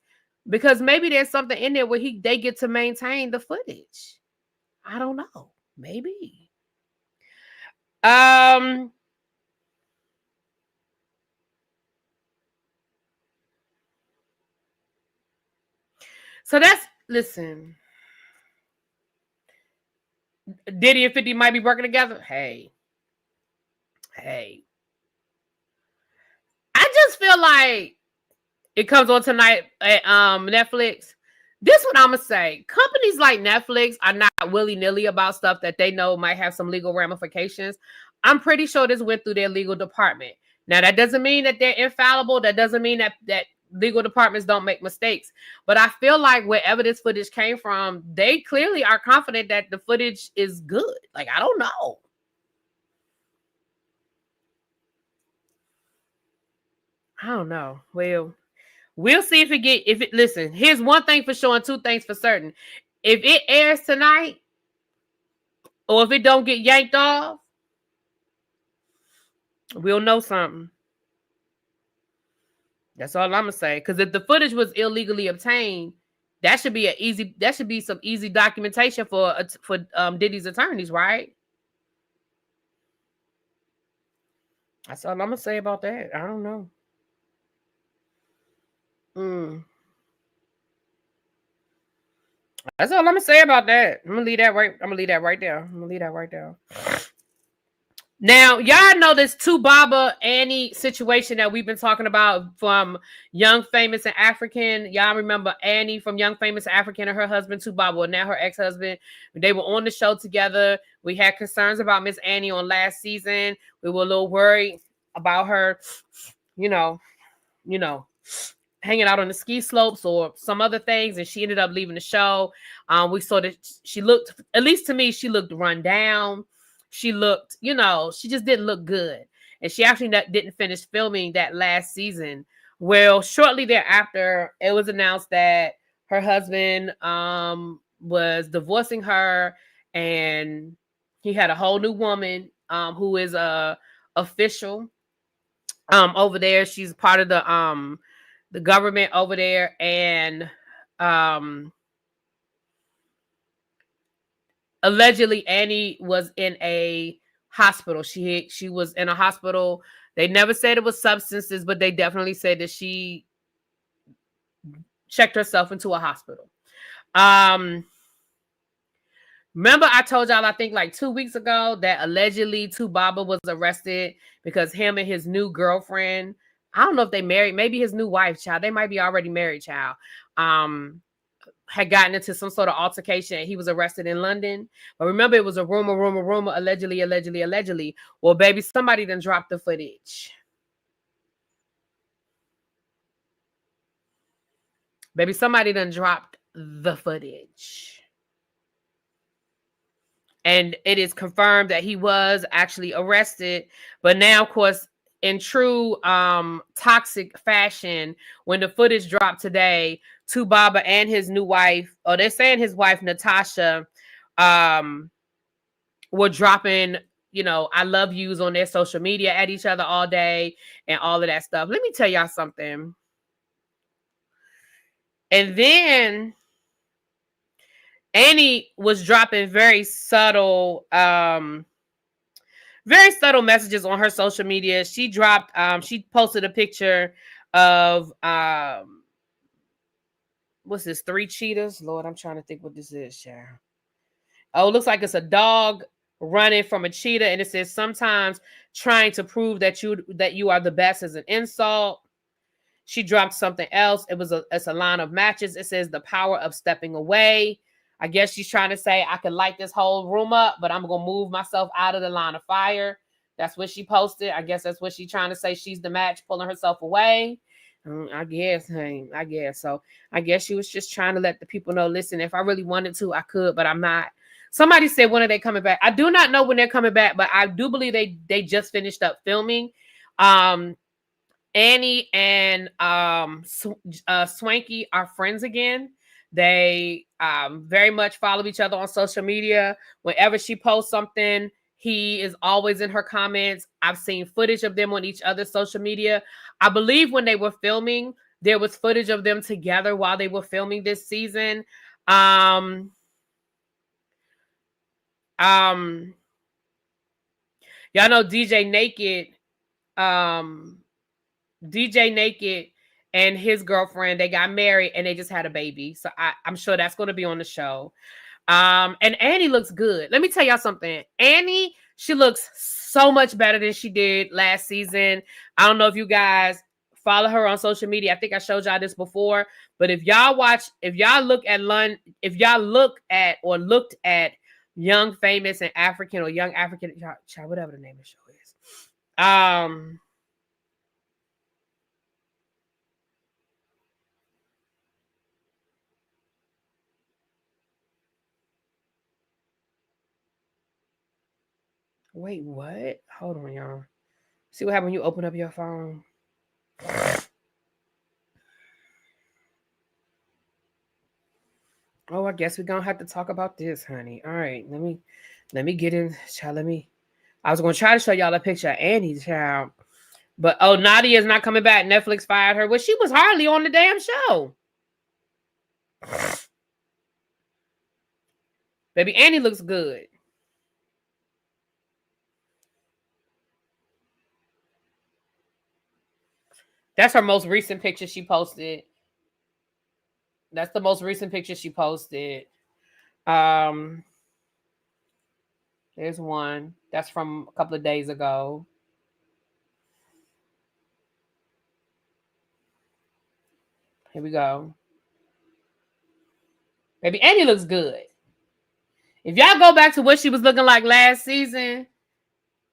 because maybe there's something in there where they get to maintain the footage. I don't know. Maybe. So listen. Diddy and 50 might be working together. Hey. I just feel like it comes on tonight at Netflix. This what I'm gonna say. Companies like Netflix are not willy-nilly about stuff that they know might have some legal ramifications. I'm pretty sure this went through their legal department. Now, that doesn't mean that they're infallible. That doesn't mean that legal departments don't make mistakes. But I feel like wherever this footage came from, they clearly are confident that the footage is good. Like, I don't know. I don't know. Well, we'll see if it listen, here's one thing for sure and two things for certain. If it airs tonight, or if it don't get yanked off, we'll know something. That's all I'm gonna say. Because if the footage was illegally obtained, that should be some easy documentation for Diddy's attorneys, right? That's all I'm gonna say about that. I don't know. That's all I'm gonna say about that. I'm gonna leave that right there. Now, y'all know this Tubaba Annie situation that we've been talking about from Young Famous and African. Y'all remember Annie from Young Famous African and her husband Tubaba, and now her ex-husband. They were on the show together. We had concerns about Miss Annie on last season. We were a little worried about her, you know, hanging out on the ski slopes or some other things, and she ended up leaving the show. We saw that she looked, at least to me, she looked run down. She looked, you know, she just didn't look good. And she actually didn't finish filming that last season. Well, shortly thereafter, it was announced that her husband was divorcing her, and he had a whole new woman who is a official over there. She's part of the government over there, and allegedly Annie was in a hospital. She was in a hospital. They never said it was substances, but they definitely said that she checked herself into a hospital. Remember I told y'all, I think like 2 weeks ago, that allegedly Baba was arrested because him and his new girlfriend, I don't know if they married, maybe his new wife, child, they might be already married, child, had gotten into some sort of altercation. He was arrested in London. But remember, it was a rumor, allegedly. Well, baby, somebody done dropped the footage. Baby, somebody done dropped the footage. And it is confirmed that he was actually arrested. But now, of course, in true toxic fashion, when the footage dropped today, Baba and his new wife, or they're saying his wife, Natasha, were dropping, you know, I love yous on their social media at each other all day and all of that stuff. Let me tell y'all something. And then Annie was dropping very subtle messages on her social media. She dropped, she posted a picture of, what's this, 3 cheetahs? Lord, I'm trying to think what this is, Sharon. Oh, it looks like it's a dog running from a cheetah, and it says, sometimes trying to prove that you are the best is an insult. She dropped something else. It's a line of matches. It says the power of stepping away. I guess she's trying to say, I could light this whole room up, but I'm going to move myself out of the line of fire. That's what she posted. I guess that's what she's trying to say. She's the match, pulling herself away. I guess, honey. I guess. So I guess she was just trying to let the people know, listen, if I really wanted to, I could, but I'm not. Somebody said, when are they coming back? I do not know when they're coming back, but I do believe they just finished up filming. Annie and Swanky are friends again. They very much follow each other on social media. Whenever she posts something, he is always in her comments. I've seen footage of them on each other's social media. I believe when they were filming, there was footage of them together while they were filming this season. Y'all know DJ Naked and his girlfriend, they got married and they just had a baby. So I'm sure that's going to be on the show. And Annie looks good. Let me tell y'all something. Annie, she looks so much better than she did last season. I don't know if you guys follow her on social media. I think I showed y'all this before. But if y'all looked at Young, Famous, and African, or Young African, whatever the name of the show is. Wait, what? Hold on, y'all. See what happens when you open up your phone? Oh, I guess we're gonna have to talk about this, honey. All right, let me get in, child. I was gonna try to show y'all a picture of Annie, child. But Nadia is not coming back. Netflix fired her. Well, she was hardly on the damn show. Baby, Annie looks good. That's her most recent picture she posted. That's the most recent picture she posted. There's one. That's from a couple of days ago. Here we go. Baby, Annie looks good. If y'all go back to what she was looking like last season,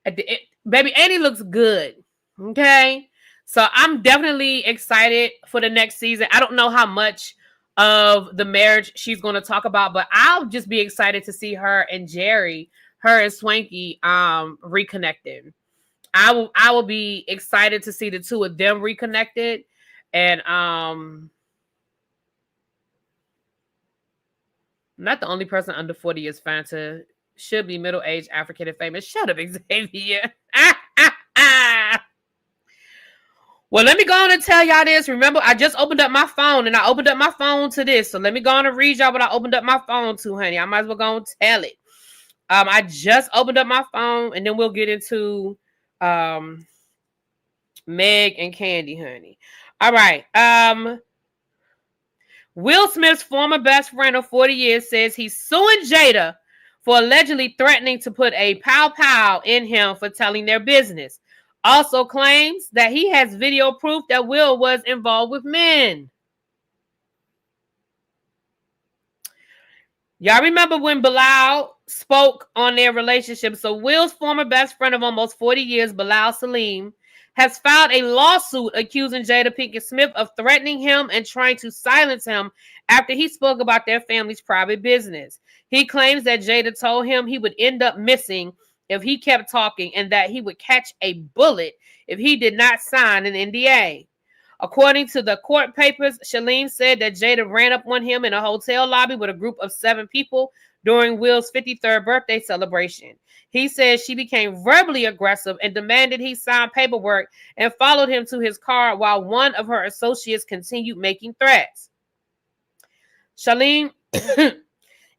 baby, Annie looks good. Okay? So I'm definitely excited for the next season. I don't know how much of the marriage she's going to talk about, but I'll just be excited to see her and Jerry, her and Swanky, reconnected. I will be excited to see the two of them reconnected, and not the only person under 40 is fine to should be middle-aged, African, and famous. Shut up, Xavier. Well, let me go on and tell y'all this. Remember, I just opened up my phone, and I opened up my phone to this. So let me go on and read y'all what I opened up my phone to, honey. I might as well go and tell it. I just opened up my phone, and then we'll get into Meg and Kandi, honey. All right. Will Smith's former best friend of 40 years says he's suing Jada for allegedly threatening to put a pow-pow in him for telling their business. Also claims that he has video proof that Will was involved with men. Y'all remember when Bilal spoke on their relationship? So Will's former best friend of almost 40 years, Bilal Salim, has filed a lawsuit accusing Jada Pinkett Smith of threatening him and trying to silence him after he spoke about their family's private business. He claims that Jada told him he would end up missing if he kept talking and that he would catch a bullet if he did not sign an NDA. According to the court papers, Shalim said that Jada ran up on him in a hotel lobby with a group of 7 people during Will's 53rd birthday celebration. He says she became verbally aggressive and demanded he sign paperwork and followed him to his car while one of her associates continued making threats. Shalim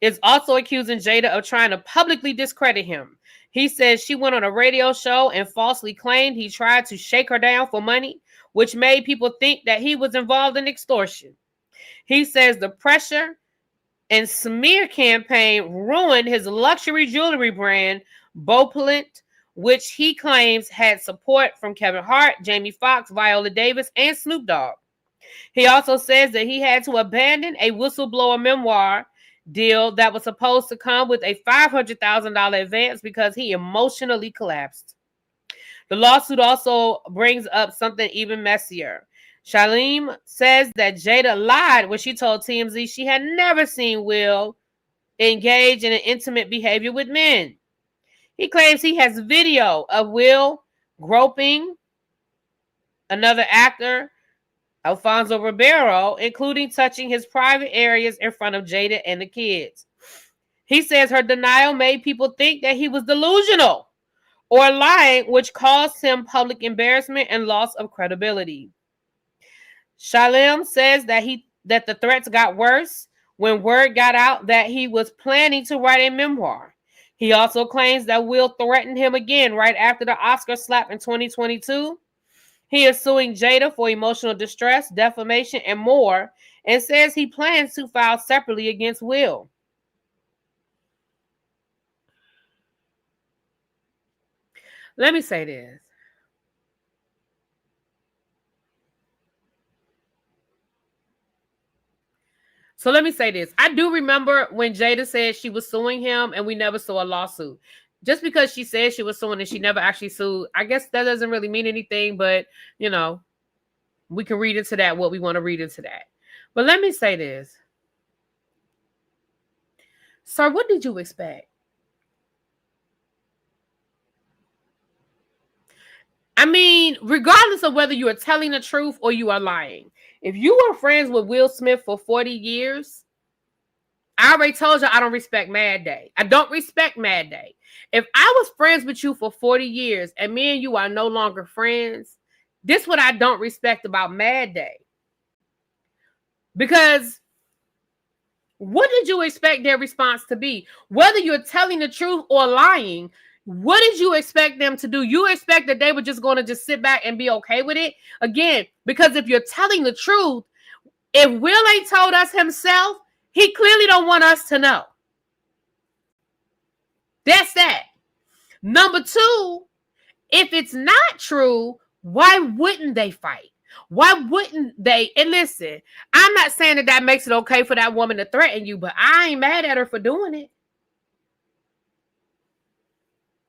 is also accusing Jada of trying to publicly discredit him. He says she went on a radio show and falsely claimed he tried to shake her down for money, which made people think that he was involved in extortion. He says the pressure and smear campaign ruined his luxury jewelry brand, Beauplant, which he claims had support from Kevin Hart, Jamie Foxx, Viola Davis, and Snoop Dogg. He also says that he had to abandon a whistleblower memoir deal that was supposed to come with a $500,000 advance because he emotionally collapsed. The lawsuit also brings up something even messier. Shalim says that Jada lied when she told TMZ she had never seen Will engage in an intimate behavior with men. He claims he has video of Will groping another actor, Alfonso Ribeiro, including touching his private areas in front of Jada and the kids. He says her denial made people think that he was delusional or lying, which caused him public embarrassment and loss of credibility. Shalim says that the threats got worse when word got out that he was planning to write a memoir. He also claims that Will threatened him again right after the Oscar slap in 2022. He is suing Jada for emotional distress, defamation, and more, and says he plans to file separately against Will. Let me say this. So let me say this. I do remember when Jada said she was suing him and we never saw a lawsuit. Just because she said she was suing and she never actually sued, I guess that doesn't really mean anything, but, you know, we can read into that what we want to read into that. But let me say this. Sir, what did you expect? I mean, regardless of whether you are telling the truth or you are lying, if you were friends with Will Smith for 40 years, I already told you I don't respect Mad Day. I don't respect Mad Day. If I was friends with you for 40 years and me and you are no longer friends, this is what I don't respect about Mad Day. Because what did you expect their response to be? Whether you're telling the truth or lying, what did you expect them to do? You expect that they were just going to just sit back and be okay with it? Again, because if you're telling the truth, if Will ain't told us himself, he clearly don't want us to know. That's that. Number 2, if it's not true, why wouldn't they fight? Why wouldn't they? And listen, I'm not saying that makes it okay for that woman to threaten you, but I ain't mad at her for doing it.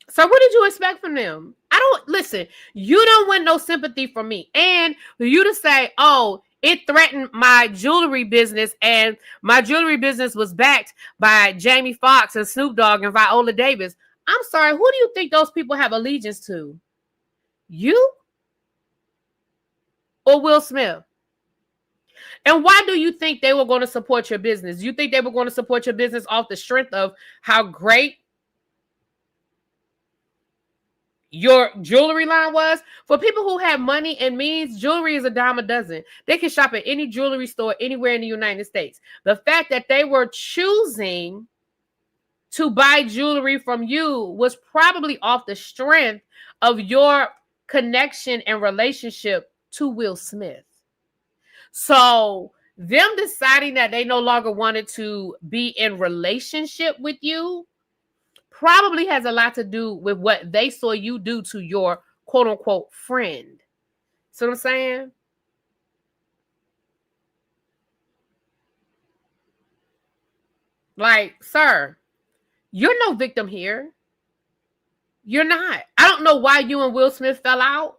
So what did you expect from them? I don't listen. You don't want no sympathy from me. And for you to say, oh, it threatened my jewelry business, and my jewelry business was backed by Jamie Foxx and Snoop Dogg and Viola Davis. I'm sorry, who do you think those people have allegiance to? You or Will Smith? And why do you think they were going to support your business? You think they were going to support your business off the strength of how great your jewelry line was? For people who have money and means, jewelry is a dime a dozen. They can shop at any jewelry store anywhere in the United States. The fact that they were choosing to buy jewelry from you was probably off the strength of your connection and relationship to Will Smith. So them deciding that they no longer wanted to be in relationship with you probably has a lot to do with what they saw you do to your quote unquote friend. See what I'm saying? Like, sir, you're no victim here. You're not. I don't know why you and Will Smith fell out.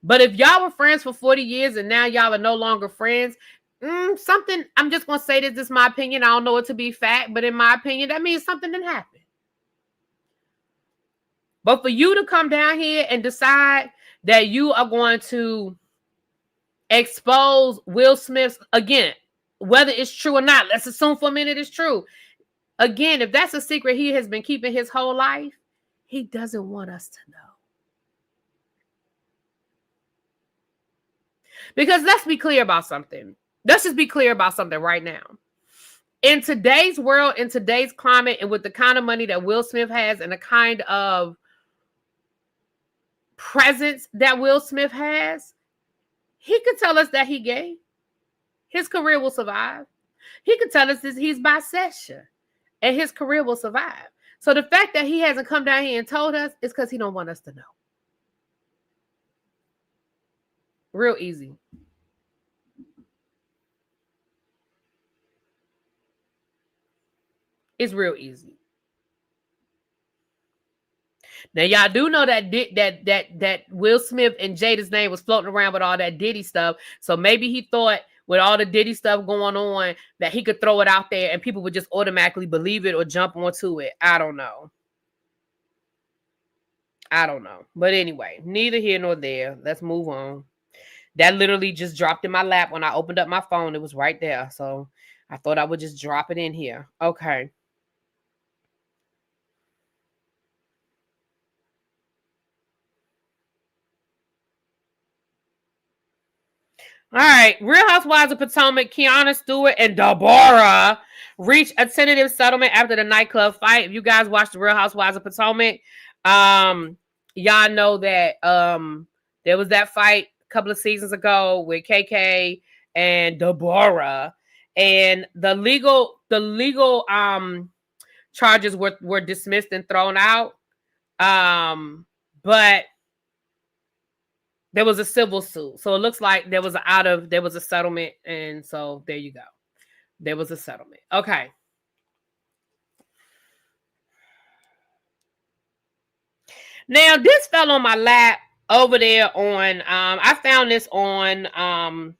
But if y'all were friends for 40 years and now y'all are no longer friends, something, I'm just going to say this is my opinion. I don't know it to be fact, but in my opinion, that means something didn't happen. But for you to come down here and decide that you are going to expose Will Smith's, again, whether it's true or not, let's assume for a minute it's true. Again, if that's a secret he has been keeping his whole life, he doesn't want us to know. Because let's be clear about something. Let's just be clear about something right now. In today's world, in today's climate, and with the kind of money that Will Smith has and the kind of presence that Will Smith has, he could tell us that he's gay. His career will survive. He could tell us that he's bisexual and his career will survive. So the fact that he hasn't come down here and told us is because he don't want us to know. Real easy. It's real easy. Now, y'all do know that Will Smith and Jada's name was floating around with all that Diddy stuff. So maybe he thought with all the Diddy stuff going on that he could throw it out there and people would just automatically believe it or jump onto it. I don't know. But anyway, neither here nor there. Let's move on. That literally just dropped in my lap when I opened up my phone. It was right there. So I thought I would just drop it in here. Okay. All right. Real Housewives of Potomac, Kiana Stewart and Deborah reached a tentative settlement after the nightclub fight. If you guys watched the Real Housewives of Potomac, y'all know that there was that fight couple of seasons ago with KK and Deborah, and the legal charges were dismissed and thrown out, but there was a civil suit, so it looks like there was a settlement, and so there you go, there was a settlement. Okay. Now this fell on my lap over there on I found this on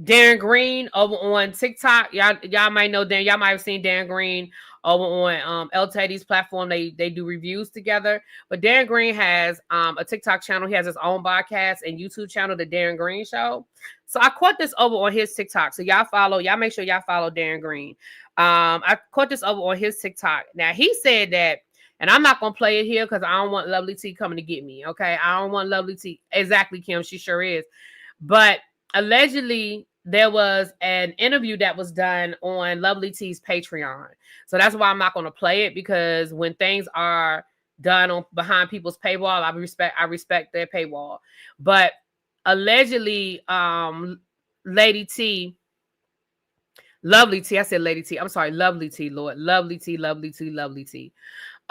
Darren Green over on TikTok. Y'all might know Dan. Y'all might have seen Darren Green over on El Teddy's platform. They do reviews together. But Darren Green has a TikTok channel. He has his own podcast and YouTube channel, The Darren Green Show. So I caught this over on his TikTok. So y'all make sure y'all follow Darren Green. I caught this over on his TikTok. Now he said that, and I'm not going to play it here because I don't want Lovely T coming to get me, okay? I don't want Lovely T. Exactly, Kim. She sure is. But allegedly, there was an interview that was done on Lovely T's Patreon. So that's why I'm not going to play it, because when things are done behind people's paywall, I respect their paywall. But allegedly, Lady T, Lovely T, I said Lady T. I'm sorry, Lovely T, Lord. Lovely T.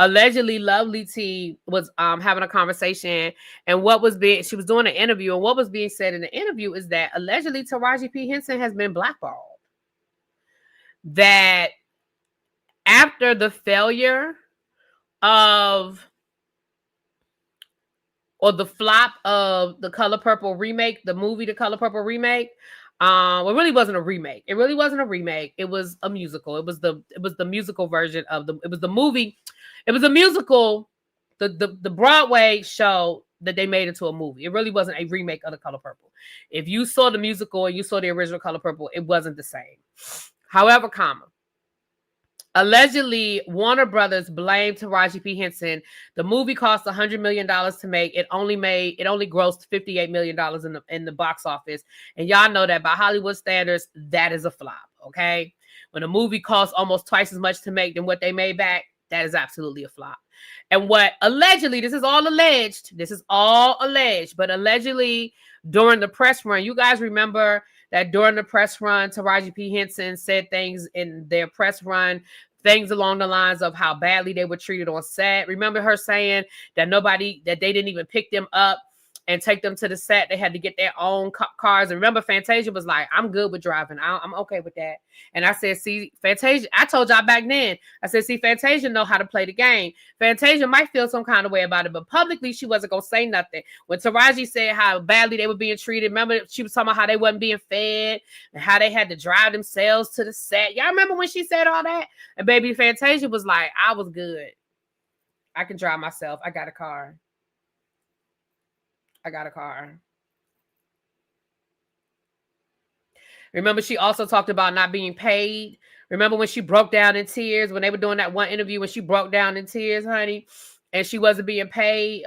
Allegedly, Lovely T was having a conversation, and she was doing an interview, and what was being said in the interview is that allegedly Taraji P. Henson has been blackballed. That after the failure of or the flop of The Color Purple remake, the movie The Color Purple remake. It really wasn't a remake. It really wasn't a remake. It was a musical. It was the musical version of it was the movie. It was a musical, the Broadway show that they made into a movie. It really wasn't a remake of The Color Purple. If you saw the musical and you saw the original Color Purple, it wasn't the same. However, allegedly, Warner Brothers blamed Taraji P. Henson. The movie cost $100 million to make. It only grossed $58 million in the box office. And y'all know that by Hollywood standards, that is a flop. Okay, when a movie costs almost twice as much to make than what they made back, that is absolutely a flop. And what allegedly, this is all alleged, but allegedly during the press run, you guys remember that during the press run, Taraji P. Henson said things in their press run, things along the lines of how badly they were treated on set. Remember her saying that they didn't even pick them up and take them to the set. They had to get their own cars. And remember, Fantasia was like, I'm good with driving. I'm okay with that. And I said, see, Fantasia, I told y'all back then, I said, see, Fantasia know how to play the game. Fantasia might feel some kind of way about it, but publicly, she wasn't going to say nothing. When Taraji said how badly they were being treated, remember, she was talking about how they wasn't being fed and how they had to drive themselves to the set. Y'all remember when she said all that? And baby Fantasia was like, I was good. I can drive myself. I got a car. Remember, she also talked about not being paid. Remember when she broke down in tears when they were doing that one interview when she broke down in tears, honey, and she wasn't being paid,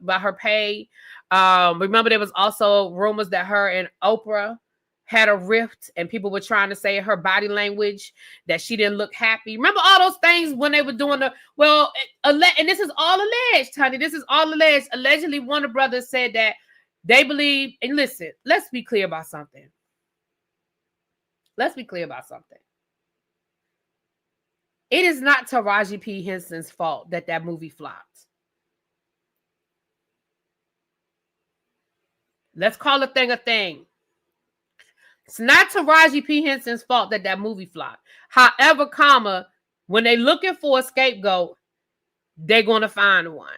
by her pay. Remember, there was also rumors that her and Oprah had a rift and people were trying to say her body language that she didn't look happy. Remember all those things when they were doing and this is all alleged, honey. This is all alleged. Allegedly, Warner Brothers said that they believe, and listen, let's be clear about something. It is not Taraji P. Henson's fault that movie flopped. Let's call a thing a thing. It's not Taraji P. Henson's fault that movie flopped. However, when they're looking for a scapegoat, they're going to find one.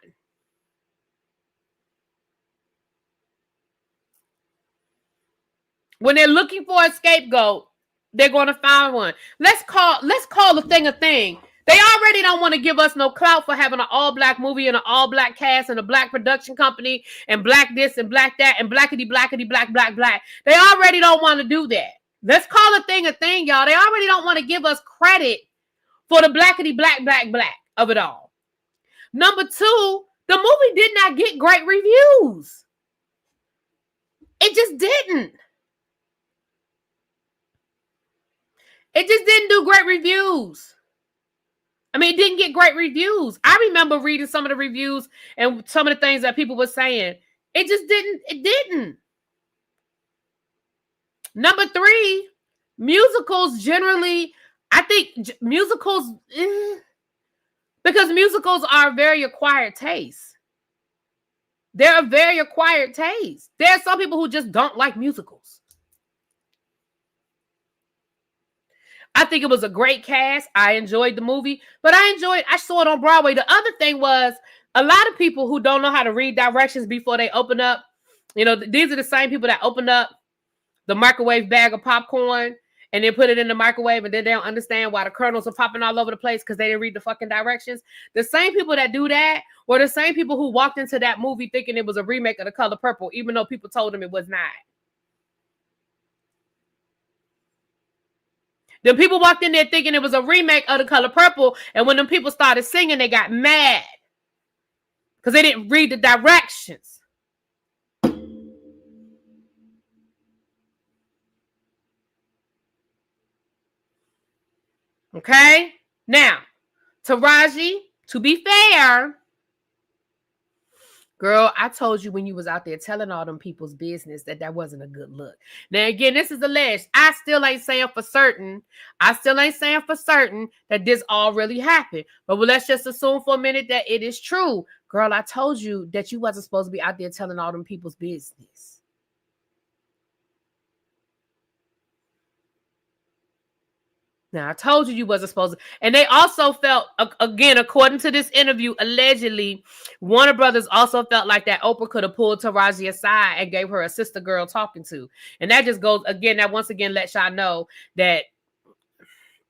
When they're looking for a scapegoat, they're going to find one. Let's call a thing a thing. They already don't want to give us no clout for having an all-black movie and an all-black cast and a black production company and black this and black that and blackity, black. They already don't want to do that. Let's call a thing, y'all. They already don't want to give us credit for the blackity, black of it all. Number two, the movie did not get great reviews. It just didn't. It just didn't do great reviews. I mean, it didn't get great reviews. I remember reading some of the reviews and some of the things that people were saying. It just didn't. It didn't. Number three, musicals generally, I think musicals, because musicals are a very acquired taste. They're a very acquired taste. There are some people who just don't like musicals. I think it was a great cast. I enjoyed the movie, but I saw it on Broadway. The other thing was a lot of people who don't know how to read directions before they open up. These are the same people that open up the microwave bag of popcorn and then put it in the microwave and then they don't understand why the kernels are popping all over the place because they didn't read the fucking directions. The same people that do that were the same people who walked into that movie thinking it was a remake of The Color Purple, even though people told them it was not. The people walked in there thinking it was a remake of The Color Purple, and when them people started singing, they got mad because they didn't read the directions. Okay? Now, Taraji, to be fair, girl, I told you when you was out there telling all them people's business that wasn't a good look. Now, again, this is alleged. I still ain't saying for certain that this all really happened. But let's just assume for a minute that it is true. Girl, I told you that you wasn't supposed to be out there telling all them people's business. Now, I told you wasn't supposed to. And they also felt, again, according to this interview, allegedly, Warner Brothers also felt like that Oprah could have pulled Taraji aside and gave her a sister girl talking to. And that just goes, again, that once again lets y'all know that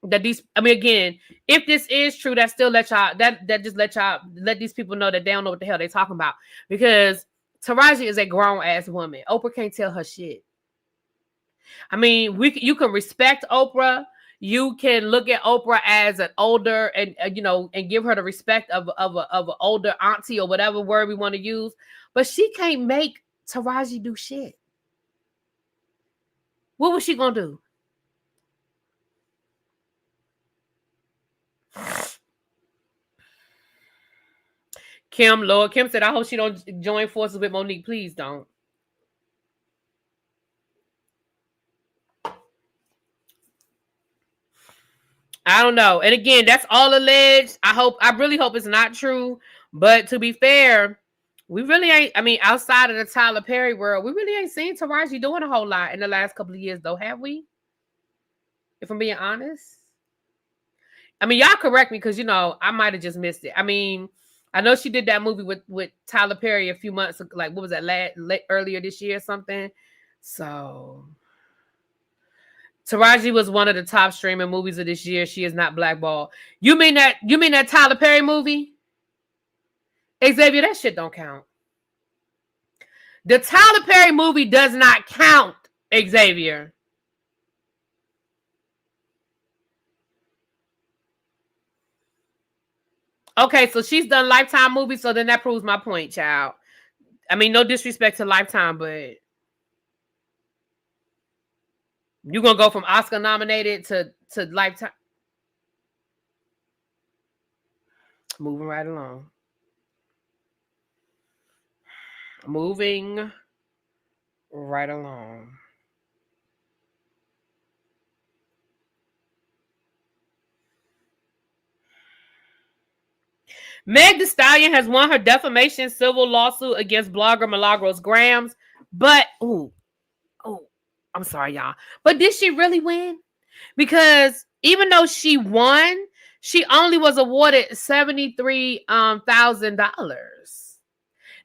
these, I mean, again, if this is true, that still let y'all, that just let these people know that they don't know what the hell they're talking about. Because Taraji is a grown-ass woman. Oprah can't tell her shit. I mean, you can respect Oprah. You can look at Oprah as an older and and give her the respect of an older auntie or whatever word we want to use. But she can't make Taraji do shit. What was she gonna do? Kim said, I hope she don't join forces with Monique. Please don't. I don't know. And again, that's all alleged. I really hope it's not true. But to be fair, we really ain't, I mean, outside of the Tyler Perry world, we really ain't seen Taraji doing a whole lot in the last couple of years, though, have we? If I'm being honest. I mean, y'all correct me because, I might have just missed it. I mean, I know she did that movie with Tyler Perry a few months ago, like, what was that, earlier this year or something? So Taraji was one of the top streaming movies of this year. She is not blackballed. You mean that Tyler Perry movie? Xavier, that shit don't count. The Tyler Perry movie does not count, Xavier. Okay, so she's done Lifetime movies, so then that proves my point, child. I mean, no disrespect to Lifetime, but you're going to go from Oscar nominated to Lifetime. Moving right along. Moving right along. Meg Thee Stallion has won her defamation civil lawsuit against blogger Milagros Grams, but I'm sorry, y'all. But did she really win? Because even though she won, she only was awarded $73,000.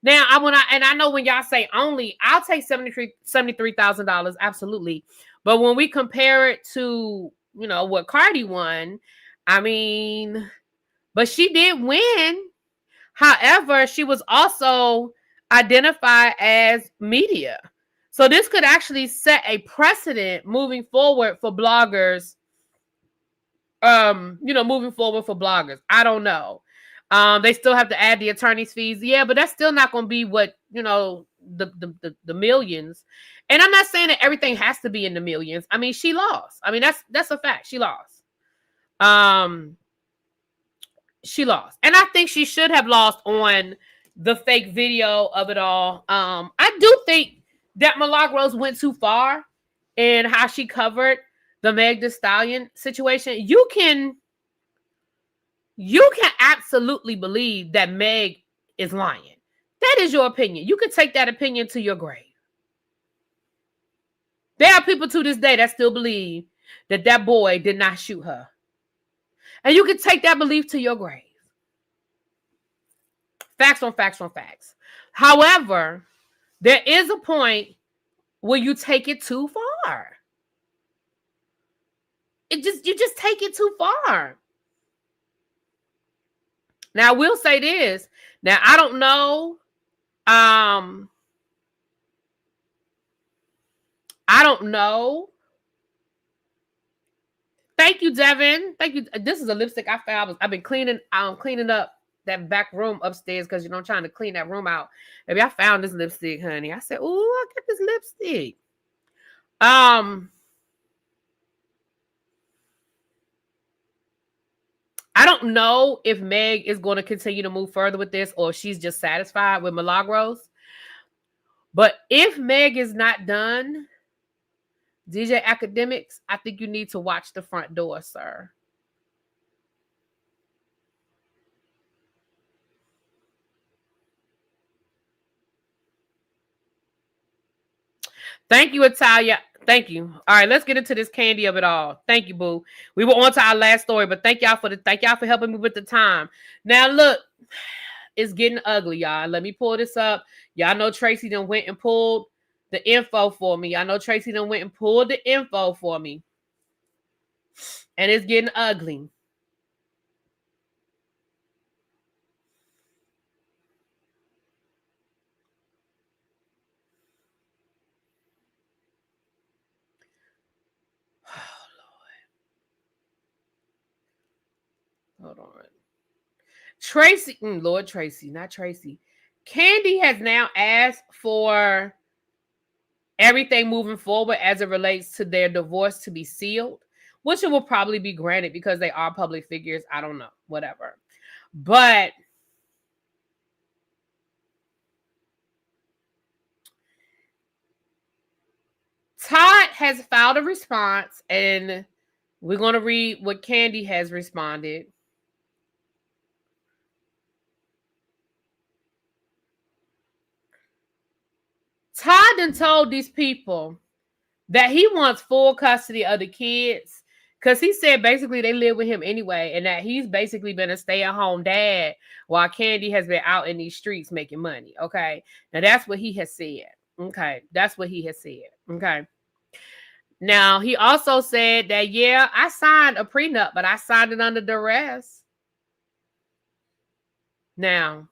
Now, I know when y'all say only, I'll take $73,000, absolutely. But when we compare it to what Cardi won, I mean, but she did win. However, she was also identified as media. So this could actually set a precedent moving forward for bloggers. Moving forward for bloggers. I don't know. They still have to add the attorney's fees. Yeah, but that's still not going to be what, the millions. And I'm not saying that everything has to be in the millions. I mean, she lost. I mean, that's a fact. She lost. She lost. And I think she should have lost on the fake video of it all. I do think that Milagros went too far in how she covered the Meg Thee Stallion situation. You can absolutely believe that Meg is lying. That is your opinion. You can take that opinion to your grave. There are people to this day that still believe that boy did not shoot her. And you can take that belief to your grave. Facts on facts on facts. However, there is a point where you take it too far. You just take it too far. Now, I will say this. Now, I don't know. I don't know. Thank you, Devin. Thank you. This is a lipstick I found. I've been cleaning up that back room upstairs because I'm trying to clean that room out. Maybe I found this lipstick, honey. I said, "Ooh, I got this lipstick." I don't know if Meg is going to continue to move further with this or if she's just satisfied with Milagros. But if Meg is not done, DJ Academics, I think you need to watch the front door, sir. Thank you, Italia. Thank you. All right, let's get into this Kandi of it all. Thank you, boo. We were on to our last story, but thank y'all for helping me with the time. Now look, it's getting ugly, y'all. Let me pull this up. Y'all know Tracy done went and pulled the info for me. Y'all know Tracy done went and pulled the info for me. And it's getting ugly. Hold on. Tracy, Lord Tracy, not Tracy. Kandi has now asked for everything moving forward as it relates to their divorce to be sealed, which it will probably be granted because they are public figures. I don't know, whatever. But Todd has filed a response, and we're going to read what Kandi has responded. Todd done told these people that he wants full custody of the kids because he said basically they live with him anyway, and that he's basically been a stay-at-home dad while Kandi has been out in these streets making money. Okay, now that's what he has said. Okay, that's what he has said. Okay. Now he also said that, yeah, I signed a prenup, but I signed it under duress. Now,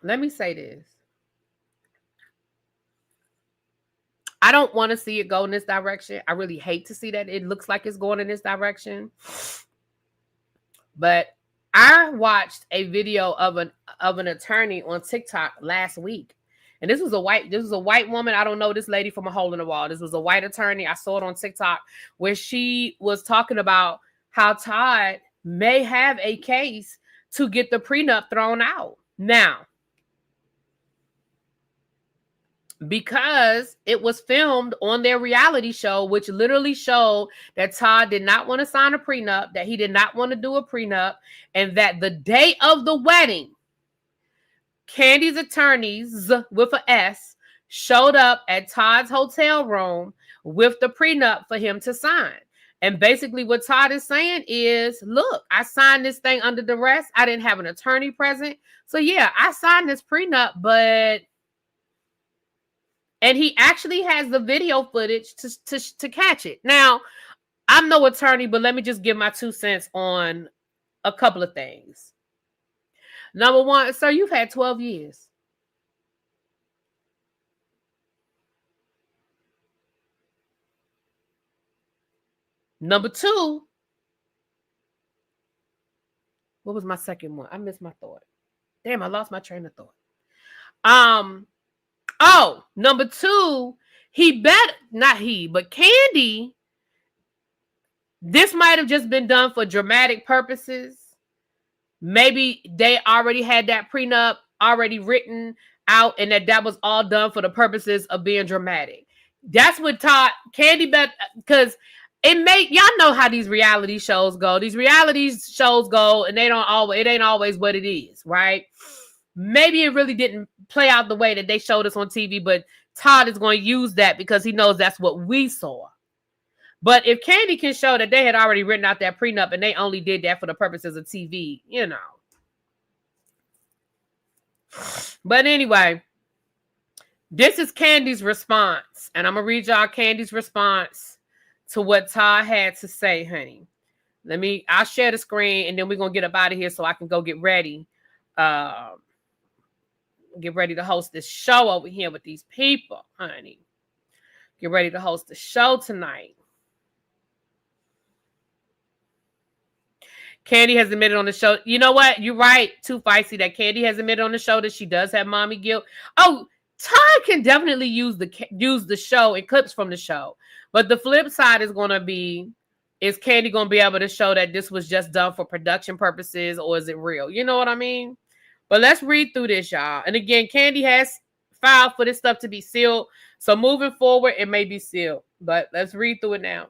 let me say this. I don't want to see it go in this direction. I really hate to see that it looks like it's going in this direction. But I watched a video of an attorney on TikTok last week. And this was a white woman. I don't know this lady from a hole in the wall. This was a white attorney. I saw it on TikTok where she was talking about how Todd may have a case to get the prenup thrown out. Now, because it was filmed on their reality show, which literally showed that Todd did not want to sign a prenup, that he did not want to do a prenup, and that the day of the wedding, Kandi's attorneys, with an S, showed up at Todd's hotel room with the prenup for him to sign. And basically what Todd is saying is, look, I signed this thing under duress. I didn't have an attorney present. So yeah, I signed this prenup, but... And he actually has the video footage to catch it. Now, I'm no attorney, but let me just give my 2 cents on a couple of things. Number one, sir, you've had 12 years. Number two, what was my second one? I missed my thought. Damn, I lost my train of thought. Number two, but Kandi, this might have just been done for dramatic purposes. Maybe they already had that prenup already written out and that was all done for the purposes of being dramatic. That's what Kandi bet, because y'all know how these reality shows go. These reality shows go and it ain't always what it is, right? Maybe it really didn't play out the way that they showed us on TV, but Todd is going to use that because he knows that's what we saw. But if Kandi can show that they had already written out that prenup and they only did that for the purposes of TV, you know. But anyway, this is Kandi's response. And I'm going to read y'all Kandi's response to what Todd had to say, honey. I'll share the screen and then we're going to get up out of here so I can go get ready. Get ready to host this show over here with these people, honey. Get ready to host the show tonight. Kandi has admitted on the show. You know what? You're right, too feisty, that Kandi has admitted on the show that she does have mommy guilt. Oh, Todd can definitely use the show and clips from the show. But the flip side is Kandi going to be able to show that this was just done for production purposes, or is it real? You know what I mean? But let's read through this, y'all. And again, Kandi has filed for this stuff to be sealed. So moving forward, it may be sealed. But let's read through it now.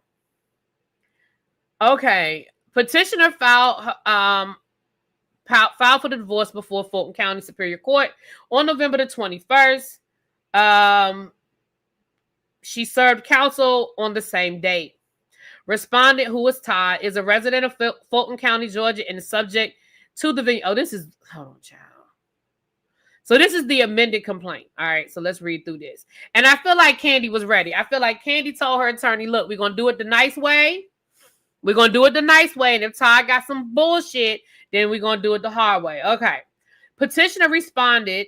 Okay. Petitioner filed filed for the divorce before Fulton County Superior Court on November the 21st. She served counsel on the same date. Respondent, who was Todd, is a resident of Fulton County, Georgia, and is subject to the venue. Oh, this is, hold on, child. So this is the amended complaint. All right, so let's read through this. And I feel like Kandi was ready. I feel like Kandi told her attorney, look, we're going to do it the nice way. We're going to do it the nice way. And if Todd got some bullshit, then we're going to do it the hard way. Okay. Petitioner responded.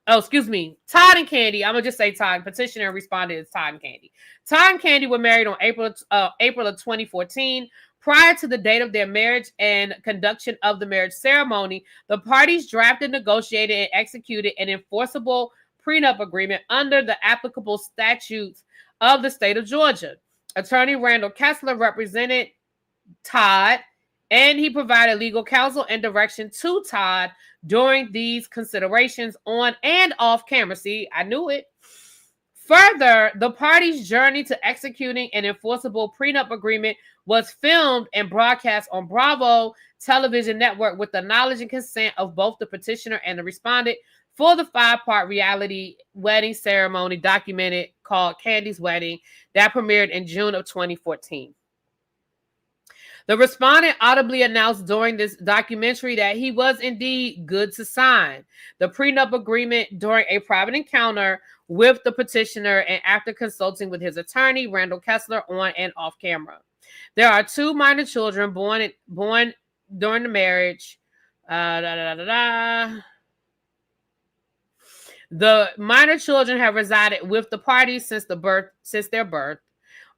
Oh, excuse me. Todd and Kandi. I'm going to just say Todd. Petitioner responded as Todd and Kandi. Todd and Kandi were married on April of 2014. Prior to the date of their marriage and conduction of the marriage ceremony, the parties drafted, negotiated, and executed an enforceable prenup agreement under the applicable statutes of the state of Georgia. Attorney Randall Kessler represented Todd, and he provided legal counsel and direction to Todd during these considerations on and off camera. See, I knew it. Further, the parties' journey to executing an enforceable prenup agreement was filmed and broadcast on Bravo television network with the knowledge and consent of both the petitioner and the respondent for the 5-part reality wedding ceremony documented called Kandi's Wedding that premiered in June of 2014. The respondent audibly announced during this documentary that he was indeed good to sign the prenup agreement during a private encounter with the petitioner and after consulting with his attorney, Randall Kessler, on and off camera. There are 2 minor children born during the marriage. The minor children have resided with the parties since their birth.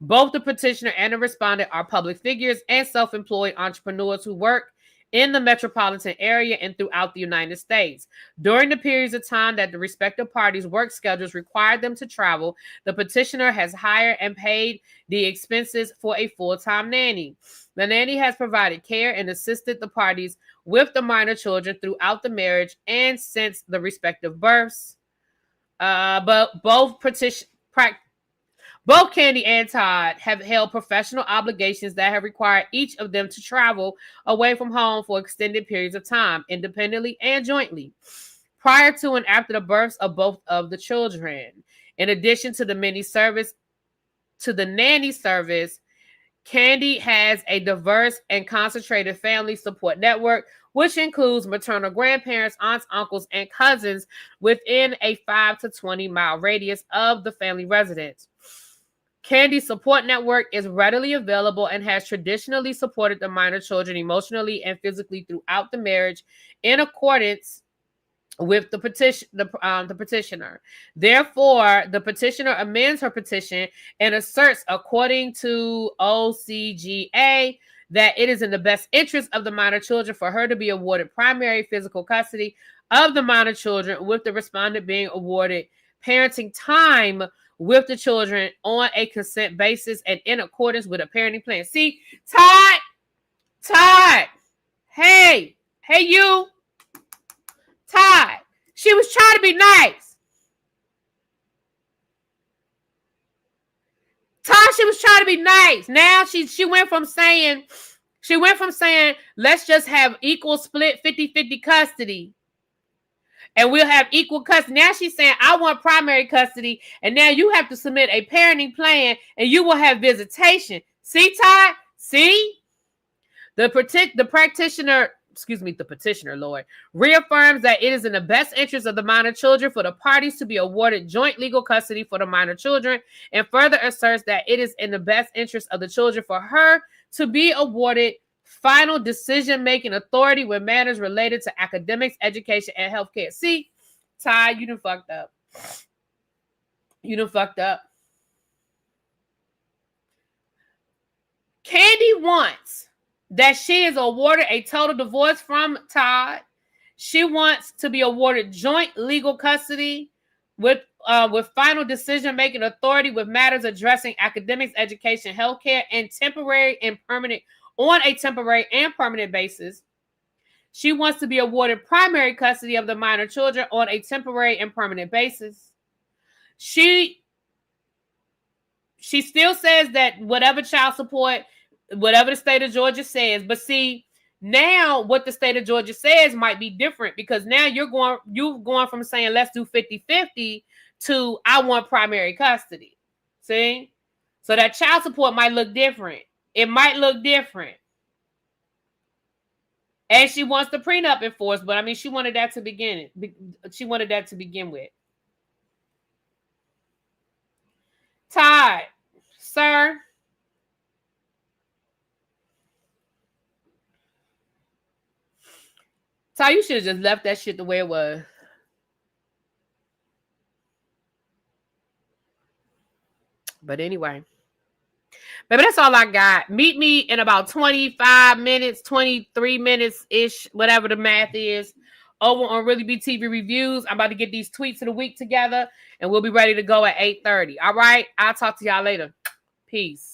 Both the petitioner and the respondent are public figures and self-employed entrepreneurs who work in the metropolitan area and throughout the United States. During the periods of time that the respective parties' work schedules required them to travel, the petitioner has hired and paid the expenses for a full-time nanny. The nanny has provided care and assisted the parties with the minor children throughout the marriage and since the respective births. But both Kandi and Todd have held professional obligations that have required each of them to travel away from home for extended periods of time, independently and jointly, prior to and after the births of both of the children. In addition to the nanny service, Kandi has a diverse and concentrated family support network, which includes maternal grandparents, aunts, uncles, and cousins within a 5 to 20 mile radius of the family residence. Kandi's support network is readily available and has traditionally supported the minor children emotionally and physically throughout the marriage in accordance with the petitioner. Therefore, the petitioner amends her petition and asserts, according to OCGA, that it is in the best interest of the minor children for her to be awarded primary physical custody of the minor children, with the respondent being awarded parenting time with the children on a consent basis and in accordance with a parenting plan. See, Todd, hey, you, Todd, she was trying to be nice. Todd, she was trying to be nice. Now she went from saying, let's just have equal split 50-50 custody. And we'll have equal custody. Now she's saying, I want primary custody. And now you have to submit a parenting plan and you will have visitation. See, Todd? See? The petitioner, Lord, reaffirms that it is in the best interest of the minor children for the parties to be awarded joint legal custody for the minor children, and further asserts that it is in the best interest of the children for her to be awarded final decision-making authority with matters related to academics, education, and healthcare. See, Ty, you done fucked up. Kandi wants that she is awarded a total divorce from Todd. She wants to be awarded joint legal custody with final decision-making authority with matters addressing academics, education, healthcare, and on a temporary and permanent basis. She wants to be awarded primary custody of the minor children on a temporary and permanent basis. She still says that whatever child support, whatever the state of Georgia says, but see, Now, what the state of Georgia says might be different because now you've gone from saying let's do 50-50 to I want primary custody. See? So that child support might look different. It might look different. And she wants the prenup enforced, but I mean, she wanted that to begin with. Todd, sir. Todd, you should have just left that shit the way it was. But anyway. Baby, that's all I got. Meet me in about 25 minutes, 23 minutes-ish, whatever the math is, over on ReallyBTV Reviews. I'm about to get these tweets of the week together, and we'll be ready to go at 8:30. All right? I'll talk to y'all later. Peace.